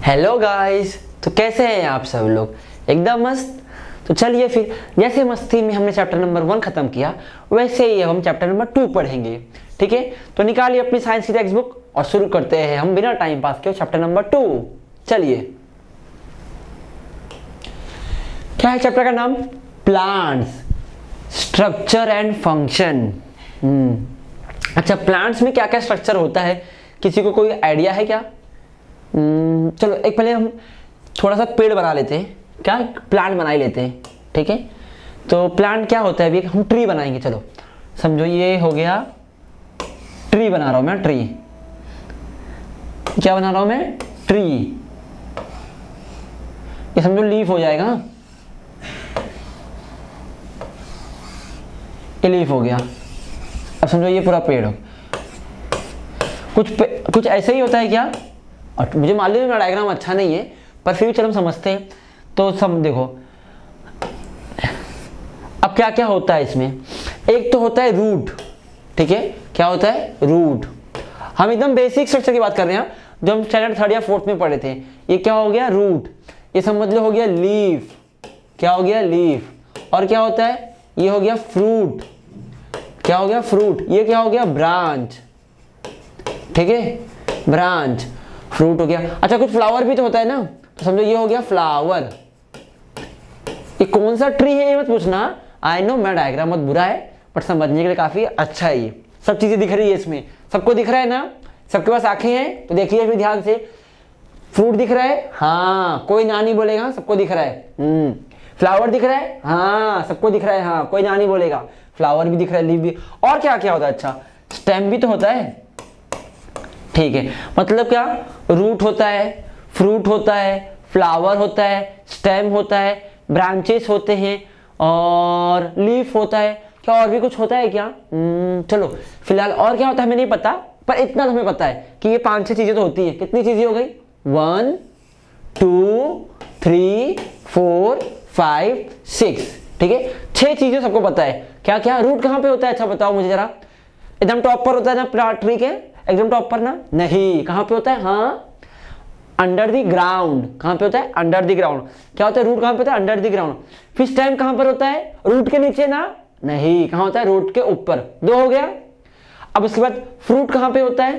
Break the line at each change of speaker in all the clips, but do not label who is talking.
Hello guys, तो कैसे हैं आप सब लोग? एकदम मस्त। तो चलिए फिर, जैसे मस्ती में हमने चैप्टर नंबर 1 खत्म किया वैसे ही हम चैप्टर नंबर 2 पढ़ेंगे। ठीक है, तो निकालिए अपनी साइंस की टेक्स्ट बुक और शुरू करते हैं हम बिना टाइम पास के चैप्टर नंबर 2। चलिए, क्या है चैप्टर का नाम? Plants, structure and function. अच्छा, प्लांट्स में क्या क्या स्ट्रक्चर होता है, किसी को कोई आइडिया है क्या? चलो एक पहले हम थोड़ा सा पेड़ बना लेते हैं, क्या प्लांट बना ही लेते हैं। ठीक है, तो प्लांट क्या होता है? अभी हम ट्री बनाएंगे। चलो समझो ये हो गया ट्री, बना रहा हूं मैं ट्री। क्या बना रहा हूं मैं? ट्री। ये समझो लीफ हो जाएगा, ये लीफ हो गया। अब समझो ये पूरा पेड़ हो। कुछ ऐसा ही होता है क्या? और मुझे मालूम है मेरा डायग्राम अच्छा नहीं है, पर फिर भी चलो हम समझते हैं। तो सब देखो, अब क्या क्या होता है इसमें। एक तो होता है रूट। ठीक है, क्या होता है? रूट। हम एकदम बेसिक स्ट्रक्चर की बात कर रहे हैं, जो हम स्टैंडर्ड 3rd या 4th में पढ़े थे। ये क्या हो गया? रूट। ये समझ लो हो गया लीफ। क्या हो गया? लीफ। और क्या होता है? ये हो गया फ्रूट। क्या हो गया? फ्रूट। ये क्या हो गया? ब्रांच। ठीक है, ब्रांच, फ्रूट हो गया। अच्छा, कुछ फ्लावर भी तो होता है ना, तो समझो ये हो गया फ्लावर। ये कौन सा ट्री है ये मत पूछना, आई नो मेरा डायग्राम बहुत बुरा है, बट समझने के लिए काफी अच्छा है। ये सब चीजें दिख रही है इसमें, सबको दिख रहा है ना? सबके पास आंखें हैं तो देखिए फिर ध्यान से। फ्रूट दिख रहा है? हाँ, कोई ना नहीं बोलेगा, सबको दिख रहा है। फ्लावर दिख रहा है? हाँ, सबको दिख रहा है। हाँ, कोई ना नहीं बोलेगा। फ्लावर भी दिख रहा है, लीफ भी। और क्या क्या होता है? अच्छा, स्टेम भी तो होता है। ठीक है, मतलब क्या? रूट होता है, फ्रूट होता है, फ्लावर होता है, स्टेम होता है, ब्रांचेस होते हैं और लीफ होता है। क्या और भी कुछ होता है क्या? चलो फिलहाल और क्या होता है हमें नहीं पता, पर इतना तो हमें पता है कि ये 5-6 चीजें तो होती है। कितनी चीजें हो गई? 1 2 3 4 5 6। ठीक है, 6 चीजें सबको पता है। क्या क्या? रूट कहाँ पे होता है? अच्छा बताओ मुझे जरा। एकदम टॉप पर होता है ना ट्री के? एकदम टॉप पर ना? नहीं, कहां पे होता है? हाँ, अंडर द ग्राउंड। कहां पे होता है? Under the ground. क्या होता है? रूट कहां पे होता है? Under the ground. फिर स्टेम कहां पर होता है? रूट के नीचे ना? नहीं, कहां होता है? रूट के ऊपर। 2 हो गया। अब उसके बाद फ्रूट कहां पे होता है?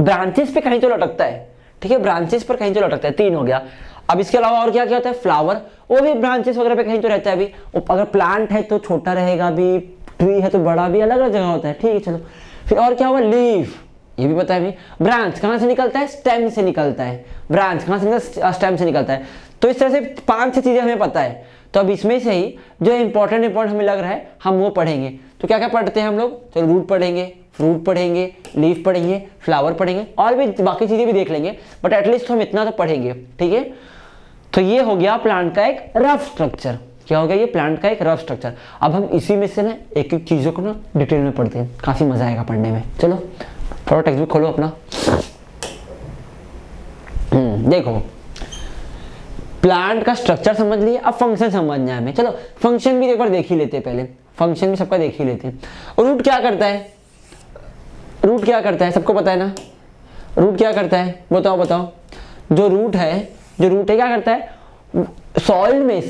ब्रांचेस पे कहीं तो लटकता है। ठीक है, ब्रांचेस पर कहीं तो लटकता है। 3 हो गया। अब इसके अलावा और क्या क्या होता है? फ्लावर, वो भी ब्रांचेस वगैरह पे कहीं तो रहता है। अभी अगर प्लांट है तो छोटा रहेगा भी, ट्री है तो बड़ा भी, अलग अलग जगह होता है। ठीक है, चलो फिर और क्या हुआ? लीफ, ये भी पता है हमें। ब्रांच कहां से निकलता है? स्टेम से निकलता है। ब्रांच कहां से निकलता है? स्टेम से निकलता है। तो इस तरह से 5-6 चीजें हमें पता है। तो अब इसमें से ही जो इंपॉर्टेंट हमें लग रहा है हम वो पढ़ेंगे। तो क्या क्या पढ़ते हैं हम लोग? चलो रूट पढ़ेंगे, फ्रूट पढ़ेंगे, लीफ पढ़ेंगे, फ्लावर पढ़ेंगे, और भी बाकी चीजें भी देख लेंगे, बट एटलीस्ट हम इतना तो पढ़ेंगे। ठीक है, तो ये हो गया प्लांट का एक रफ स्ट्रक्चर। क्या हो गया? ये प्लांट का एक रफ स्ट्रक्चर। अब हम इसी में से ना एक एक चीजों को ना डिटेल में पढ़ते हैं, काफी मजा आएगा पढ़ने में। चलो थोड़ा टेक्स्ट बुक खोलो अपना। देखो, प्लांट का स्ट्रक्चर समझ लिए, अब फंक्शन समझना है हमें। चलो फंक्शन भी एक बार देख ही लेते हैं। पहले फंक्शन भी सबका देख ही लेते हैं। रूट क्या करता है? रूट क्या करता है? सबको पता है ना? रूट क्या करता है? बताओ बताओ। जो रूट है क्या करता है? सॉइल में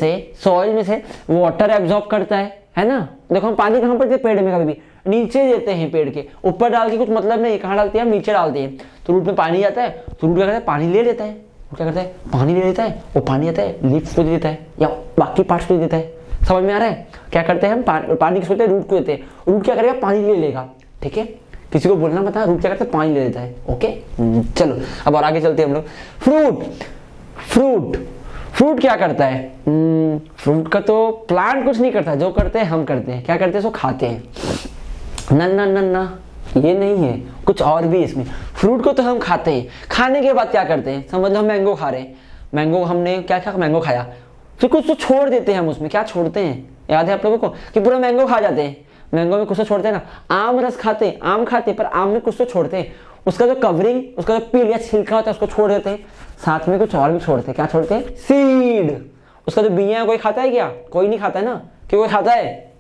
से वाटर एब्जॉर्ब करता है ना? देखो हम पानी कहां पर देते? पेड़ में कभी भी नीचे देते हैं, पेड़ के ऊपर डाल के कुछ मतलब नहीं। कहां डालते हैं? हम नीचे डालते हैं। तो रूट में पानी जाता है, तो रूट क्या करता है? पानी ले लेता है। वो क्या करता है? पानी ले लेता है। वो पानी आता है लीफ को दे देता है या बाकी पार्ट्स को दे देता है। समझ में आ रहा है? क्या करते हैं हम? पानी किसको देते हैं? रूट को देते हैं। रूट क्या करेगा? पानी ले लेगा। ठीक है, किसी को बोलना मत, रूट क्या करता है? पानी ले लेता है। ओके, चलो अब और आगे चलते हैं हम लोग। फ्रूट क्या करता है? फ्रूट का तो प्लांट कुछ नहीं करता, जो करते हैं हम करते हैं। क्या करते हैं? सो खाते हैं। ना, ये नहीं है, कुछ और भी इसमें। फ्रूट को तो हम खाते हैं, खाने के बाद क्या करते हैं? समझ लो हम मैंगो खा रहे हैं। मैंगो हमने क्या क्या? मैंगो खाया, फिर कुछ तो छोड़ देते हैं हम उसमें। क्या छोड़ते हैं? याद है आप लोगों को कि पूरा मैंगो खा जाते हैं? मैंगो में कुछ तो छोड़ते हैं ना। आम रस खाते हैं, आम खाते हैं, पर आम में कुछ तो छोड़ते हैं। उसका जो कवरिंग, उसका जो पील या छिलका होता है उसको छोड़ देते हैं। साथ में कुछ और भी छोड़ते हैं। क्या छोड़ते हैं? सीड। उसका जो बिया है कोई खाता है क्या? कोई नहीं खाता है ना? क्यों? कोई खाता है?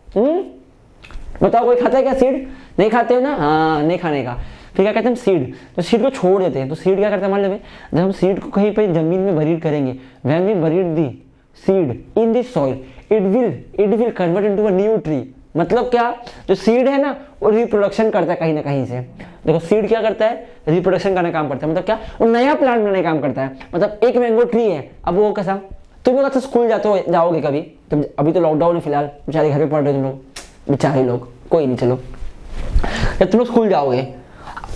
बताओ, कोई खाता है क्या सीड? नहीं खाते हो ना? हाँ, नहीं खाने का। फिर क्या कहते हैं हम सीड, तो सीड को छोड़ देते हैं। तो सीड क्या करता है मान लो जब हम सीड को कहीं पर जमीन में बरीड करेंगे, when we buried the seed in this soil it will convert into a new tree. मतलब क्या, जो सीड है ना वो रिप्रोडक्शन करता है कहीं ना कहीं से। देखो सीड क्या करता है, रिप्रोडक्शन करने का काम करता है, मतलब क्या, वो नया प्लांट बनाने का काम करता है। मतलब एक मैंगो ट्री है, अब वो कैसा, तुम लोग अच्छा स्कूल जाओगे कभी, तुम अभी तो लॉकडाउन है फिलहाल, बेचारे घर पे पढ़ रहे हो तुम लोग, बेचारे लोग, कोई नहीं, चलो जब तुम लोग स्कूल जाओगे,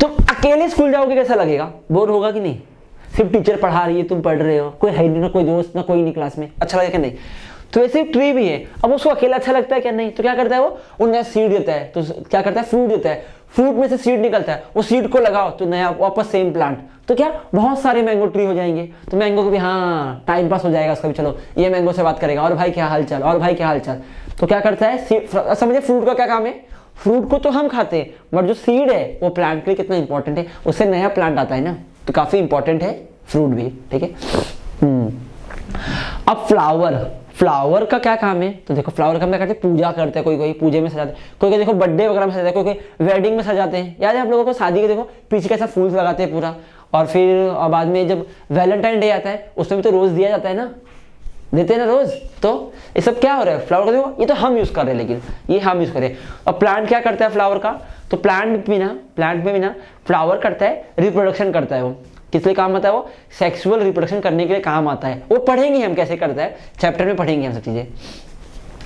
तुम अकेले स्कूल जाओगे कैसा लगेगा, बोर होगा कि नहीं? सिर्फ टीचर पढ़ा रही है, तुम पढ़ रहे हो, कोई है नहीं, ना कोई दोस्त, ना कोई नहीं क्लास में, अच्छा लगेगा नहीं? तो ऐसे ट्री भी है, अब उसको अकेला अच्छा लगता है क्या? नहीं। तो क्या करता है वो नया सीड देता है, तो क्या करता है, फ्रूट देता है, फ्रूट में से सीड निकलता है, वो सीड को लगाओ तो नया वापस सेम प्लांट, तो क्या बहुत सारे मैंगो ट्री हो जाएंगे। तो मैंगो को भी हाँ टाइम पास हो जाएगा उसका भी, चलो ये मैंगो से बात करेगा, और भाई क्या हाल चाल, और भाई क्या हाल चाल। तो क्या करता है, समझे फ्रूट का क्या काम है, फ्रूट को तो हम खाते हैं, बट जो सीड है वो प्लांट के लिए कितना इंपॉर्टेंट है, उससे नया प्लांट आता है ना, तो काफी इंपॉर्टेंट है फ्रूट भी, ठीक है। अब फ्लावर का क्या काम है, तो देखो फ्लावर का हम क्या करते हैं, पूजा करते हैं, कोई पूजे में सजाते हैं, कोई देखो बर्थडे वगैरह में सजाते हैं, कोई वेडिंग में सजाते हैं, याद है आप लोगों को, शादी के देखो पीछे कैसा फूल लगाते हैं पूरा, और फिर बाद में जब वैलेंटाइन डे आता है उसमें भी तो रोज दिया जाता है ना, देते हैं ना रोज। तो ये सब क्या हो रहा है, फ्लावर का देखो, ये तो हम यूज कर रहे हैं, लेकिन ये हम यूज कर रहे हैं। और प्लांट क्या करता है फ्लावर का, तो प्लांट में भी ना फ्लावर करता है, रिप्रोडक्शन करता है। वो किस लिए काम आता है, वो सेक्सुअल रिप्रोडक्शन करने के लिए काम आता है। वो पढ़ेंगे हम कैसे करता है, चैप्टर में पढ़ेंगे हम सब चीजें।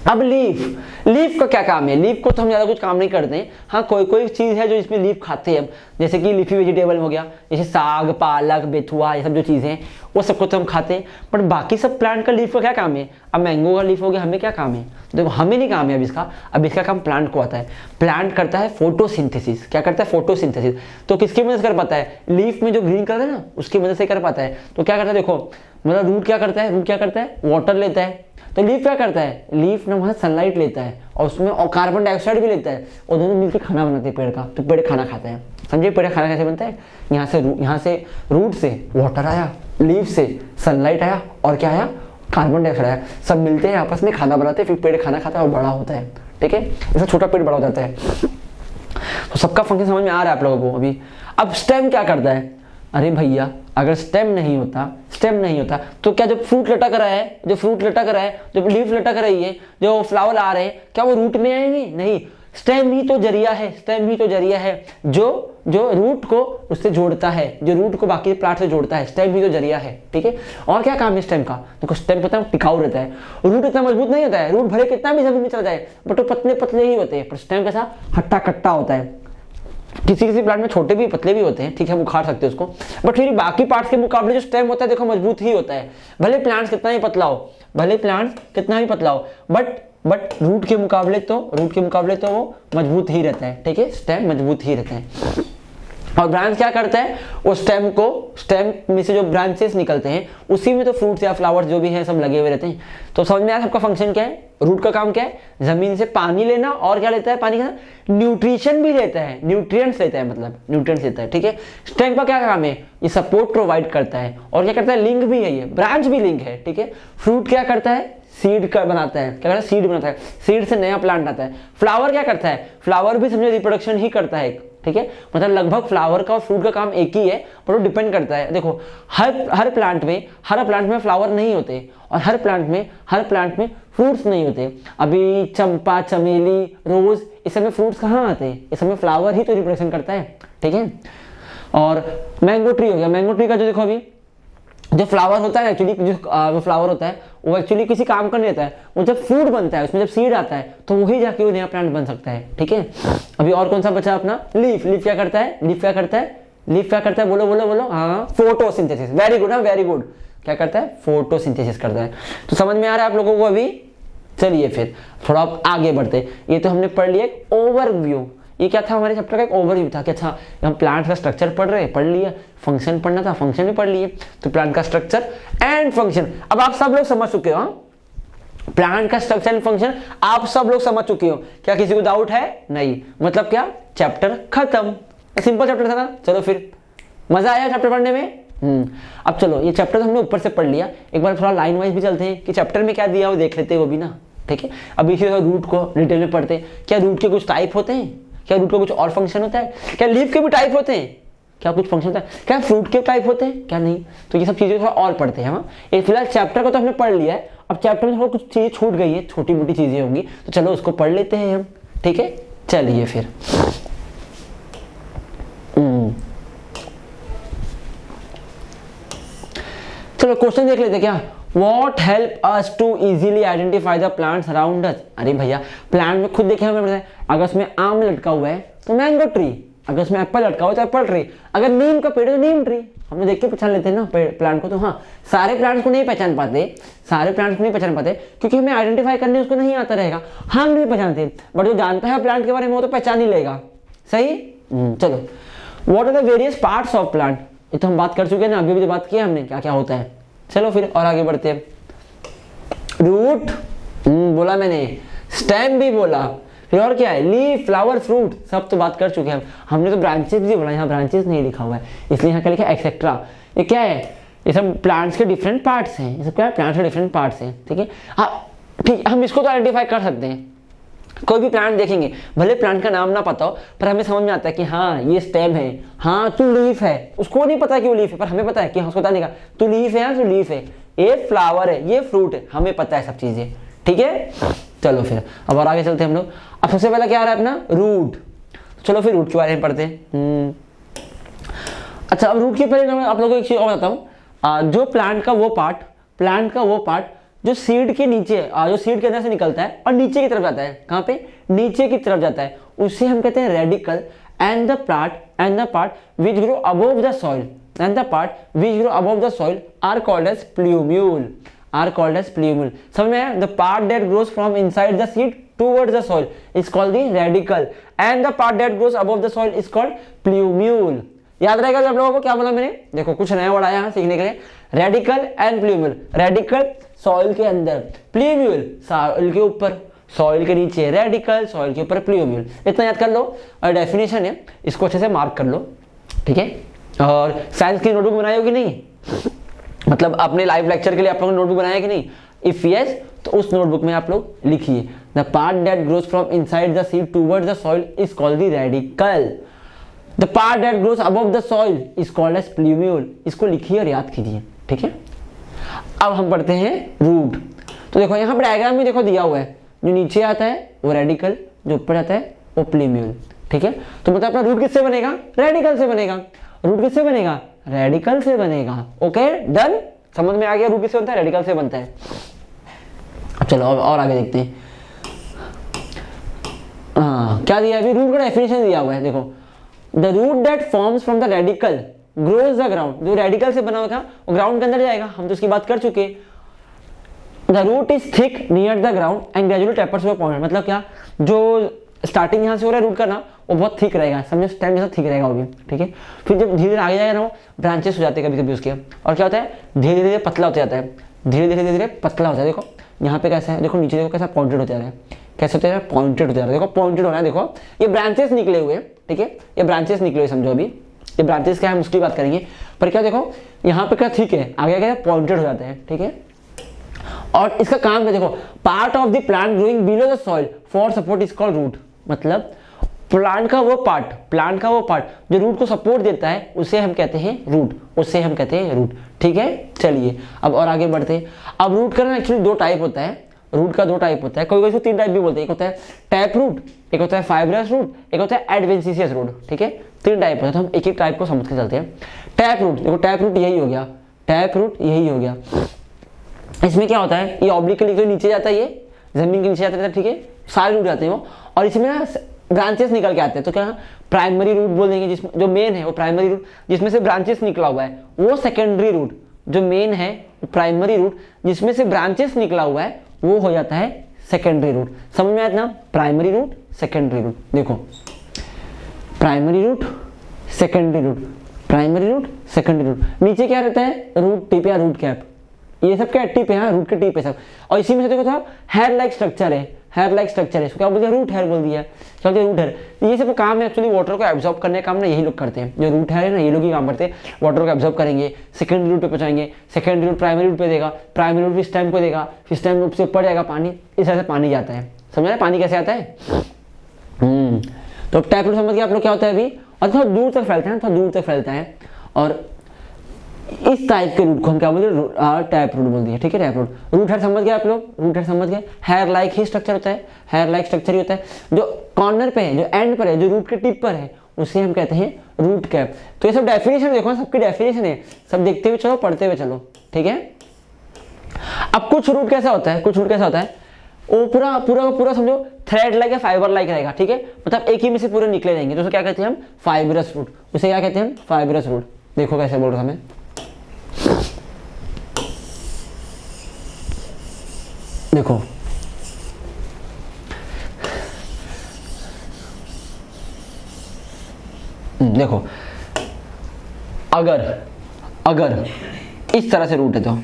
अब लीफ का क्या काम है, लीफ को तो हम ज्यादा कुछ काम नहीं करते हैं, हाँ कोई चीज है जो इसमें लीफ खाते हैं, जैसे कि लीफी वेजिटेबल हो गया, जैसे साग, पालक, बेथुआ, ये सब जो चीजें हैं वो सबको तो हम खाते हैं, बट बाकी सब प्लांट का लीफ का क्या काम है। अब मैंगो का लीफ हो गया, हमें क्या काम है, देखो हमें नहीं काम है अब इसका, अब इसका काम प्लांट को आता है। प्लांट करता है फोटोसिंथेसिस, क्या करता है, फोटोसिंथेसिस। तो किसकी मदद से कर पाता है, लीफ में जो ग्रीन कलर है ना उसकी मदद से कर पाता है। तो क्या करता है, देखो मतलब रूट क्या करता है, वाटर लेता है, तो लीफ क्या करता है, लीफ ना वहाँ सनलाइट लेता है और उसमें और कार्बन डाइऑक्साइड भी लेता है, और दोनों मिलकर खाना बनाते हैं पेड़ का, तो पेड़ खाना खाता है। समझिए पेड़ खाना कैसे बनता है, यहाँ से रूट से वाटर आया, लीफ से सनलाइट आया, और क्या आया, कार्बन डाइऑक्साइड आया, सब मिलते हैं आपस में खाना बनाते हैं, फिर पेड़ खाना खाता है और बड़ा होता है, ठीक है, इससे छोटा पेड़ बड़ा हो जाता है। तो सबका फंक्शन समझ में आ रहा है आप लोगों को अभी। अब स्टेम क्या करता है, अरे भैया अगर स्टेम नहीं होता तो क्या जो फ्रूट लटक रहा है, जो लीफ लटक रही है, जो फ्लावर आ रहे हैं, क्या वो रूट में आएंगे, नहीं, स्टेम ही तो जरिया है जो रूट को उससे जोड़ता है, जो रूट को बाकी प्लांट से जोड़ता है, स्टेम ही तो जरिया है, ठीक है। और क्या काम है स्टेम का, देखो स्टेम पता है टिकाऊ रहता है, रूट इतना मजबूत नहीं होता है, रूट भले कितना भी जमीन में चला जाए बट वो पतले ही होते हैं, पर स्टेम कैसा हट्टा कट्टा होता है। किसी प्लांट में छोटे भी पतले भी होते हैं, ठीक है, हम उखाड़ सकते हैं उसको, बट फिर बाकी पार्ट्स के मुकाबले जो स्टेम होता है देखो मजबूत ही होता है, भले प्लांट कितना भी पतला हो, बट रूट के मुकाबले तो वो मजबूत ही रहता है, ठीक है, स्टेम मजबूत ही रहता है। और ब्रांच क्या करता है, वो स्टेम में से जो ब्रांचेस निकलते हैं उसी में तो फ्रूट्स या फ्लावर्स जो भी है सब लगे हुए रहते हैं। तो समझ में आया सबका फंक्शन क्या है, रूट का काम क्या है, जमीन से पानी लेना, और क्या लेता है, पानी का न्यूट्रिशन भी लेता है, न्यूट्रिएंट्स लेता है, ठीक है। स्टेम का क्या काम है, ये सपोर्ट प्रोवाइड करता है, और क्या करता है, लिंक भी है, ये ब्रांच भी लिंक है, ठीक है। फ्रूट क्या करता है, सीड बनाता है, सीड से नया प्लांट आता है। फ्लावर क्या करता है, फ्लावर भी समझो रिप्रोडक्शन ही करता है, ठीक है, मतलब लगभग फ्लावर का और फ्रूट का काम एक ही है, पर वो डिपेंड करता है। देखो हर प्लांट में फ्लावर नहीं होते, और हर प्लांट में फ्रूट्स नहीं होते। अभी चंपा, चमेली, रोज, इस समय फ्रूट्स कहाँ आते हैं, इस समय फ्लावर ही तो रिप्रोडक्शन करता है, ठीक है। और मैंगो ट्री हो गया, मैंगो ट्री का जो देखो अभी जो फ्लावर होता है एक्चुअली, जो फ्लावर होता है वो एक्चुअली किसी काम का नहीं रहता है, वो जब फ्रूट बनता है उसमें जब सीड आता है तो वही जाके वो नया प्लांट बन सकता है, ठीक है। अभी और कौन सा बचा अपना, लीफ क्या करता है, बोलो, हाँ, फोटोसिंथेसिस, वेरी गुड, क्या करता है, फोटोसिंथेसिस करता है। तो समझ में आ रहा है आप लोगों को अभी। चलिए फिर थोड़ा आगे बढ़ते, ये तो हमने पढ़ लिया एक ओवरव्यू, ये क्या था हमारे चैप्टर का एक ओवरव्यू था कि अच्छा हम प्लांट का स्ट्रक्चर पढ़ लिए, फंक्शन पढ़ना था, फंक्शन भी पढ़ लिए, तो प्लांट का स्ट्रक्चर एंड फंक्शन अब आप सब लोग समझ चुके हो। प्लांट का स्ट्रक्चर एंड फंक्शन आप सब लोग समझ चुके हो, क्या किसी को डाउट है, नहीं, मतलब क्या, चैप्टर खत्म, सिंपल चैप्टर था ना। चलो फिर मजा आया चैप्टर पढ़ने में। अब चलो ये चैप्टर हमने ऊपर से पढ़ लिया, एक बार थोड़ा लाइन वाइज भी चलते हैं कि चैप्टर में क्या दिया वो देख लेते हैं वो भी ना, ठीक है। अभी इसी रूट को डिटेल में पढ़ते हैं, क्या रूट के कुछ टाइप होते हैं, क्या रूट का कुछ और फंक्शन होता है? क्या लीफ के भी टाइप होते हैं? क्या कुछ फंक्शन होता है? क्या फ्रूट के टाइप होते हैं? क्या नहीं? तो ये सब चीज़ें थोड़ा और पढ़ते हैं हम। एक फिलहाल चैप्टर को तो हमने पढ़ लिया है, अब चैप्टर में थोड़ा कुछ चीज़ें छूट गई है, छोटी मोटी चीज़ें होंगी, तो चलो उसको पढ़ लेते हैं हम। ठीक है, चलिए फिर। चलो क्वेश्चन देख लेते क्या। What help us to easily identify the plants around us? अरे भैया प्लांट में खुद देखे हमें पता है, अगर उसमें आम लटका हुआ है तो मैंगो ट्री, अगर उसमें एप्पल लटका हुआ है तो एप्पल ट्री, अगर नीम का पेड़ है तो नीम ट्री। हम देख के पहचान लेते हैं ना प्लांट को। तो हाँ, सारे प्लांट्स को नहीं पहचान पाते, सारे प्लांट्स को नहीं पहचान पाते क्योंकि हमें आइडेंटिफाई करने उसको नहीं आता रहेगा, हम नहीं पहचानते, बट जो जानता है प्लांट के बारे में वो तो पहचान ही लेगा। सही। चलो, what are the various parts of plant, ये तो हम बात कर चुके हैं ना, अभी भी बात की हमने क्या क्या होता है। चलो फिर और आगे बढ़ते हैं। रूट बोला मैंने, स्टेम भी बोला, फिर और क्या है, लीफ, फ्लावर, फ्रूट, सब तो बात कर चुके हैं हमने। तो ब्रांचेस भी बोला, यहाँ ब्रांचेस नहीं लिखा हुआ है इसलिए यहाँ क्या लिखा है, एक्सेट्रा। ये क्या है, ये सब प्लांट्स के डिफरेंट पार्ट्स हैं, ये सब क्या है, प्लांट्स के डिफरेंट पार्ट्स हैं। ठीक है, हाँ ठीक, हम इसको तो आइडेंटिफाई कर सकते हैं। कोई भी प्लांट देखेंगे, भले प्लांट का नाम ना पता हो, पर हमें समझ में आता है कि हाँ ये स्टेम है, हाँ तू लीफ है। उसको नहीं पता कि वो लीफ है, पर हमें पता है कि उसको बताने का तू लीफ है, तू लीफ है, ये फ्लावर है, ये फ्रूट है, हमें पता है सब चीजें। ठीक है, चलो फिर अब और आगे चलते हैं हम लोग। अब सबसे पहले क्या आ रहा है अपना, रूट। चलो फिर रूट के बारे में पढ़ते हैं। अच्छा, अब रूट के पहले मैं आप लोगों को एक चीज और बताता हूँ। जो प्लांट का वो पार्ट, प्लांट का वो पार्ट जो सीड के नीचे, जो सीड के अंदर से निकलता है और नीचे की तरफ जाता है, कहाँ पे, नीचे की तरफ जाता है, उसे हम कहते हैं radicle. And the part which grow above the soil, and the part which grow above the soil are called as plumule, are called as plumule. समझ में आया? The part that grows from inside the seed towards the soil is called the radical and the part that grows above the soil is called plumule। याद रहेगा आप लोगों को क्या बोला मैंने, देखो कुछ नया वर्ड आया सीखने के लिए, radical and plumule. Radical soil के अंदर, प्लूम्यूल सॉइल के ऊपर, सॉइल के नीचे रेडिकल, सॉइल के ऊपर प्लूम्यूल। इतना याद कर लो, और डेफिनेशन है, इसको अच्छे से मार्क कर लो। ठीक है, और साइंस की नोटबुक बनाई होगी नहीं, मतलब अपने लाइव लेक्चर के लिए आप लोगों ने नोटबुक बनाया कि नहीं? इफ यस, तो उस नोटबुक में आप लोग लिखिए, the part that grows from inside the seed towards the soil is called the radicle, the part that grows above the soil is called as plumule. इसको लिखिए और याद कीजिए। ठीक है, अब हम पढ़ते हैं रूट। तो देखो यहाँ पर डायग्राम में देखो दिया हुआ है, जो नीचे आता है वो रेडिकल, जो ऊपर आता है वो प्लूम्यूल। ठीक है, तो मतलब अपना रूट किससे बनेगा, रेडिकल से बनेगा। रूट किससे बनेगा, रेडिकल से बनेगा। ओके डन, समझ में आ गया, रूट किससे बनता है, रेडिकल से बनता है। अब चलो और आगे देखते हैं। हाँ, क्या दिया अभी, रूट का डेफिनेशन दिया हुआ है, देखो, the root that forms from the radicle grows the ground. जो रेडिकल से बना हुआ वो ग्राउंड के अंदर जाएगा, हम तो इसकी बात कर चुके। The root is thick near the ground and gradually tapers to a point. मतलब क्या, जो स्टार्टिंग यहाँ से हो रहा है रूट का ना, वो बहुत थिक रहेगा, समझो स्टेम जैसा थिक रहेगा वो भी। ठीक है, फिर जब धीरे धीरे आगे जाएगा ना, वो ब्रांचेस हो जाते हैं कभी कभी उसके, और क्या होता है, धीरे धीरे पतला होता जाता है, धीरे धीरे पतला होता है। देखो यहाँ पे कैसा है, देखो नीचे देखो कैसा पॉइंटेड होता है, कैसे होता है, पॉइंटेड होता है। देखो पॉइंटेड हो रहा है, देखो ये ब्रांचेस निकले हुए। ठीक है, ये ब्रांचेस निकले हुए, समझो अभी ये ब्रांचेस क्या है हम उसकी बात करेंगे, पर क्या देखो यहाँ पे क्या ठीक है, आगे क्या पॉइंटेड हो जाता है। ठीक है, और इसका काम है, देखो, part of the plant growing below the soil for support is called root. मतलब प्लांट का वो पार्ट जो रूट को सपोर्ट देता है उसे हम कहते हैं रूट, उसे हम कहते हैं रूट। ठीक है, चलिए अब और आगे बढ़ते हैं। अब रूट का ना एक्चुअली दो टाइप होता है, रूट का दो टाइप होता है, कोई कोई तीन टाइप भी बोलते हैं। एक होता है टैप रूट, एक होता है फाइब्रस रूट, एक होता है एडवेंटिशियस रूट। ठीक है, तीन टाइप होता है, तो हम एक एक टाइप को समझ के चलते हैं। टैप रूट, देखो टैप रूट यही हो गया, टैप रूट यही हो गया। इसमें क्या होता है, ये ऑब्लिकली तो नीचे जाता है, ये जमीन के नीचे जाता है। ठीक है, सारे रूट जाते हैं वो, और इसमें ना ब्रांचेस निकल के आते हैं। तो क्या प्राइमरी रूट बोल देंगे, जिसमें जो मेन है वो प्राइमरी रूट, जिसमें से ब्रांचेस निकला हुआ है वो सेकेंडरी रूट। जो मेन है प्राइमरी रूट, जिसमें से ब्रांचेस निकला हुआ है वो हो जाता है सेकेंडरी रूट। समझ में आया ना, प्राइमरी रूट सेकेंडरी रूट। देखो primary root secondary root, primary root secondary root. नीचे क्या रहता है, रूट टिप या रूट कैप, ये सब क्या टिप है, रूट के टिप है सब। और इसी में से देखो था हेयर लाइक स्ट्रक्चर है, हेयर लाइक स्ट्रक्चर है, इसको क्या बोलते हैं, रूट हेयर बोल दिया। क्या बोलते हैं, रूट हेयर। ये सब काम है एक्चुअली वाटर को एब्जॉर्ब करने का काम ना यही लोग करते हैं, जो रूट हेयर है ना, ये लोग ही काम करते हैं, वाटर को एब्जॉर्ब करेंगे, सेकेंडरी रूट पे पहुंचाएंगे, सेकेंडरी रूट प्राइमरी रूट पे देगा, प्राइमरी रूट स्टेम को देगा, फिर स्टेम रूट से ऊपर जाएगा पानी, इस तरह से पानी जाता है। समझ रहे पानी कैसे आता है। तो टैप रूट समझ गए आप लोग क्या होता है अभी, और थोड़ा दूर तक फैलता है, थोड़ा दूर तक फैलता है, और इस टाइप के रूट को हम क्या बोलते हैं, टैप रूट बोलते हैं, ठीक है। टैप रूट, रूट हेड समझ गए आप लोग, रूट हेड समझ गए, हेयर लाइक ही स्ट्रक्चर होता है, हेयर लाइक स्ट्रक्चर ही होता है, जो कॉर्नर पे है, जो एंड पर है, जो रूट के टिप पर है, उसे हम कहते हैं रूट कैप। तो ये सब डेफिनेशन देखो, सबकी डेफिनेशन है, सब देखते हुए चलो, पढ़ते हुए चलो, ठीक है। अब कुछ रूट कैसा होता है, कुछ रूट कैसा होता है, वो पूरा पूरा पूरा समझो थ्रेड लाइक या फाइबर लाइक रहेगा, ठीक है, मतलब एक ही में से पूरे निकले रहेंगे, तो उसे क्या कहते हैं हम, फाइबरस रूट, उसे क्या कहते हैं हम, फाइबरस रूट। देखो कैसे बोल रहा हूं मैं, देखो देखो, अगर इस तरह से रूट है तो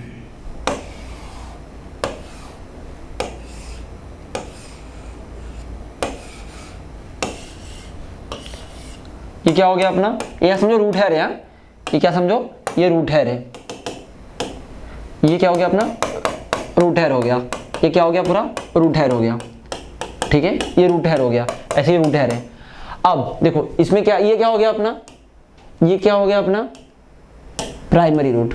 ये क्या हो गया अपना, ये समझो रूट है रे, ये क्या समझो, ये रूट है रे, ये क्या हो गया अपना, रूट हेयर हो गया, ये क्या हो गया पूरा, रूट हेयर हो गया, ठीक है, ये रूट हेयर हो गया, ऐसे ही रूट हेयर है। अब देखो इसमें क्या, ये क्या हो गया अपना, ये क्या हो गया अपना प्राइमरी रूट,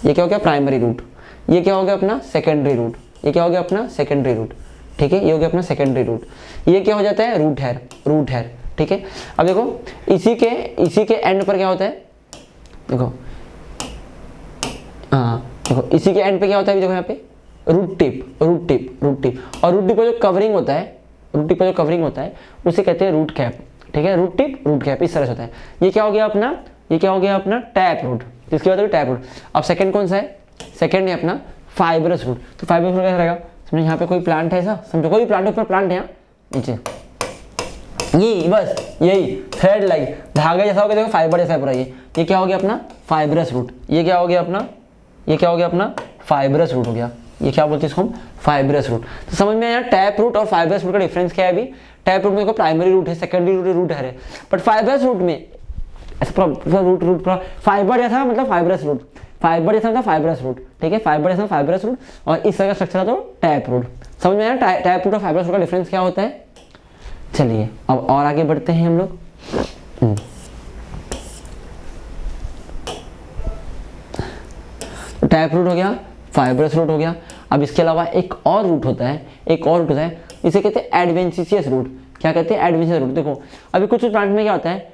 ये क्या हो गया प्राइमरी रूट, ये क्या हो गया अपना सेकेंडरी रूट, ये क्या हो गया अपना सेकेंडरी रूट, ठीक है, ये हो गया अपना सेकेंडरी रूट, ये क्या हो जाता है रूट हेयर, रूट हेयर, ठीक है। अब देखो इसी के एंड पर क्या होता है, देखो हाँ देखो इसी के एंड पे क्या होता है, देखो यहाँ पे root tip, root tip, root tip, और रूट टिप पर जो कवरिंग होता है, रूट टिप पर जो कवरिंग होता है उसे कहते हैं रूट कैप, ठीक है, रूट टिप, रूट कैप, इस तरह से होता है। ये क्या हो गया अपना, ये क्या हो गया अपना टैप रूट, इसकी बात है टैप रूट। अब सेकंड कौन सा है, सेकंड है अपना फाइबरस रूट। तो फाइबरस रूट कैसा रहेगा, समझो यहाँ पे कोई प्लांट है, ऐसा समझो कोई प्लांट, ऊपर प्लांट है यहाँ नीचे, ये बस यही थ्रेड लाइक धागा जैसा हो गया, देखो फाइबर जैसा पूरा, ये क्या हो गया अपना फाइबरस रूट, ये क्या हो गया अपना, ये क्या हो गया अपना फाइबरस रूट हो गया, ये क्या बोलते हैं इसको हम, फाइबरस रूट। तो समझ में आया टैप रूट और फाइबरस रूट का डिफरेंस क्या है। अभी टैप रूट में देखो प्राइमरी रूट है, सेकेंडरी रूट है, रूट है, बट फाइबरस रूट में ऐसा रूट फाइबर जैसा, मतलब फाइबरस रूट, फाइबर जैसा मतलब फाइबरस रूट, ठीक है, फाइबर जैसा फाइबरस रूट, और इस तरह का स्ट्रक्चर है तो टैप रूट। समझ में आया टैप रूट और फाइबरस रूट का डिफरेंस क्या होता है। चलिए अब और आगे बढ़ते हैं हम लोग। टैप रूट हो गया, फाइबरस रूट हो गया। अब इसके अलावा एक और रूट होता है, एक और रूट होता है, इसे कहते हैं एडवेंटिशियस रूट। क्या कहते हैं, एडवेंटिशियस रूट। देखो अभी कुछ प्लांट में क्या होता है,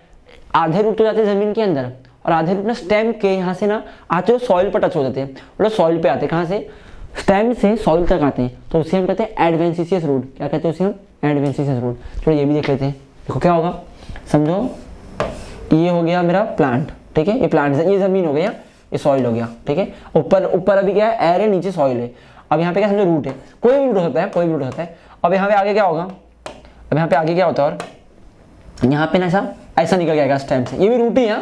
आधे रूट तो जाते हैं जमीन के अंदर, और आधे रूट ना स्टेम के यहाँ से ना आते हुए सॉइल पर टच हो जाते हैं, मतलब सॉइल पे आते हैं, कहाँ से, स्टेम से सॉइल तक आते हैं, तो उसे हम कहते हैं एडवेंटिशियस रूट। क्या कहते हैं उसे हम, एडवेंटिशियस रूट। चलो ये भी देख लेते हैं। देखो क्या होगा, समझो ये हो गया मेरा प्लांट, ठीक है, ये प्लांट, ये जमीन हो गया, ये सॉइल हो गया, ठीक है, ऊपर ऊपर अभी क्या है, एयर है, नीचे सॉइल है। अब यहाँ पे क्या समझो रूट है, कोई भी रूट हो सकता है, कोई भी रूट होता है। अब यहाँ पे आगे क्या होगा, अब यहाँ पे आगे क्या होता है, और यहाँ पे ना ऐसा निकल जाएगा स्टेम से, ये भी रूट ही है,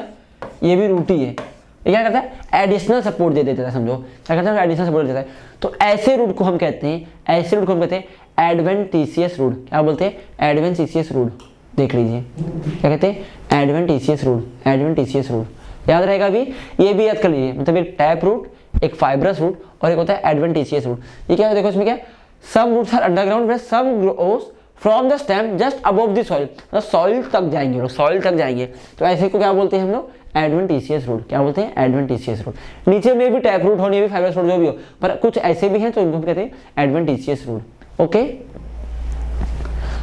ये भी रूट ही है। ये क्या करता है, एडिशनल सपोर्ट दे देता है, समझो क्या करता है, एडिशनल सपोर्ट देता है। तो ऐसे रूट को हम कहते हैं, ऐसे रूट को हम कहते हैं एडवेंटिशियस रूट। क्या बोलते हैं, एडवेंटिशियस रूट। देख लीजिए क्या कहते हैं, एडवेंटिशियस रूट, एडवेंटिशियस रूट याद रहेगा। अभी ये भी याद कर लीजिए, मतलब एक टैप रूट, एक फाइबरस रूट, और एक होता है एडवेंटिशियस रूट। ये क्या है, देखो इसमें क्या, some roots are underground, some grows from the stem just above the soil, मतलब सॉइल तक जाएंगे लोग, सॉइल तक जाएंगे। तो ऐसे को क्या बोलते हैं हम लोग, एडवेंटिशियस रूट। क्या बोलते हैं, एडवेंटिशियस रूट। नीचे में भी टैप रूट हो, भी फाइबरस रूट, जो भी हो, पर कुछ ऐसे भी हैं तो इनको हम कहते हैं एडवेंटिशियस रूट। ओके,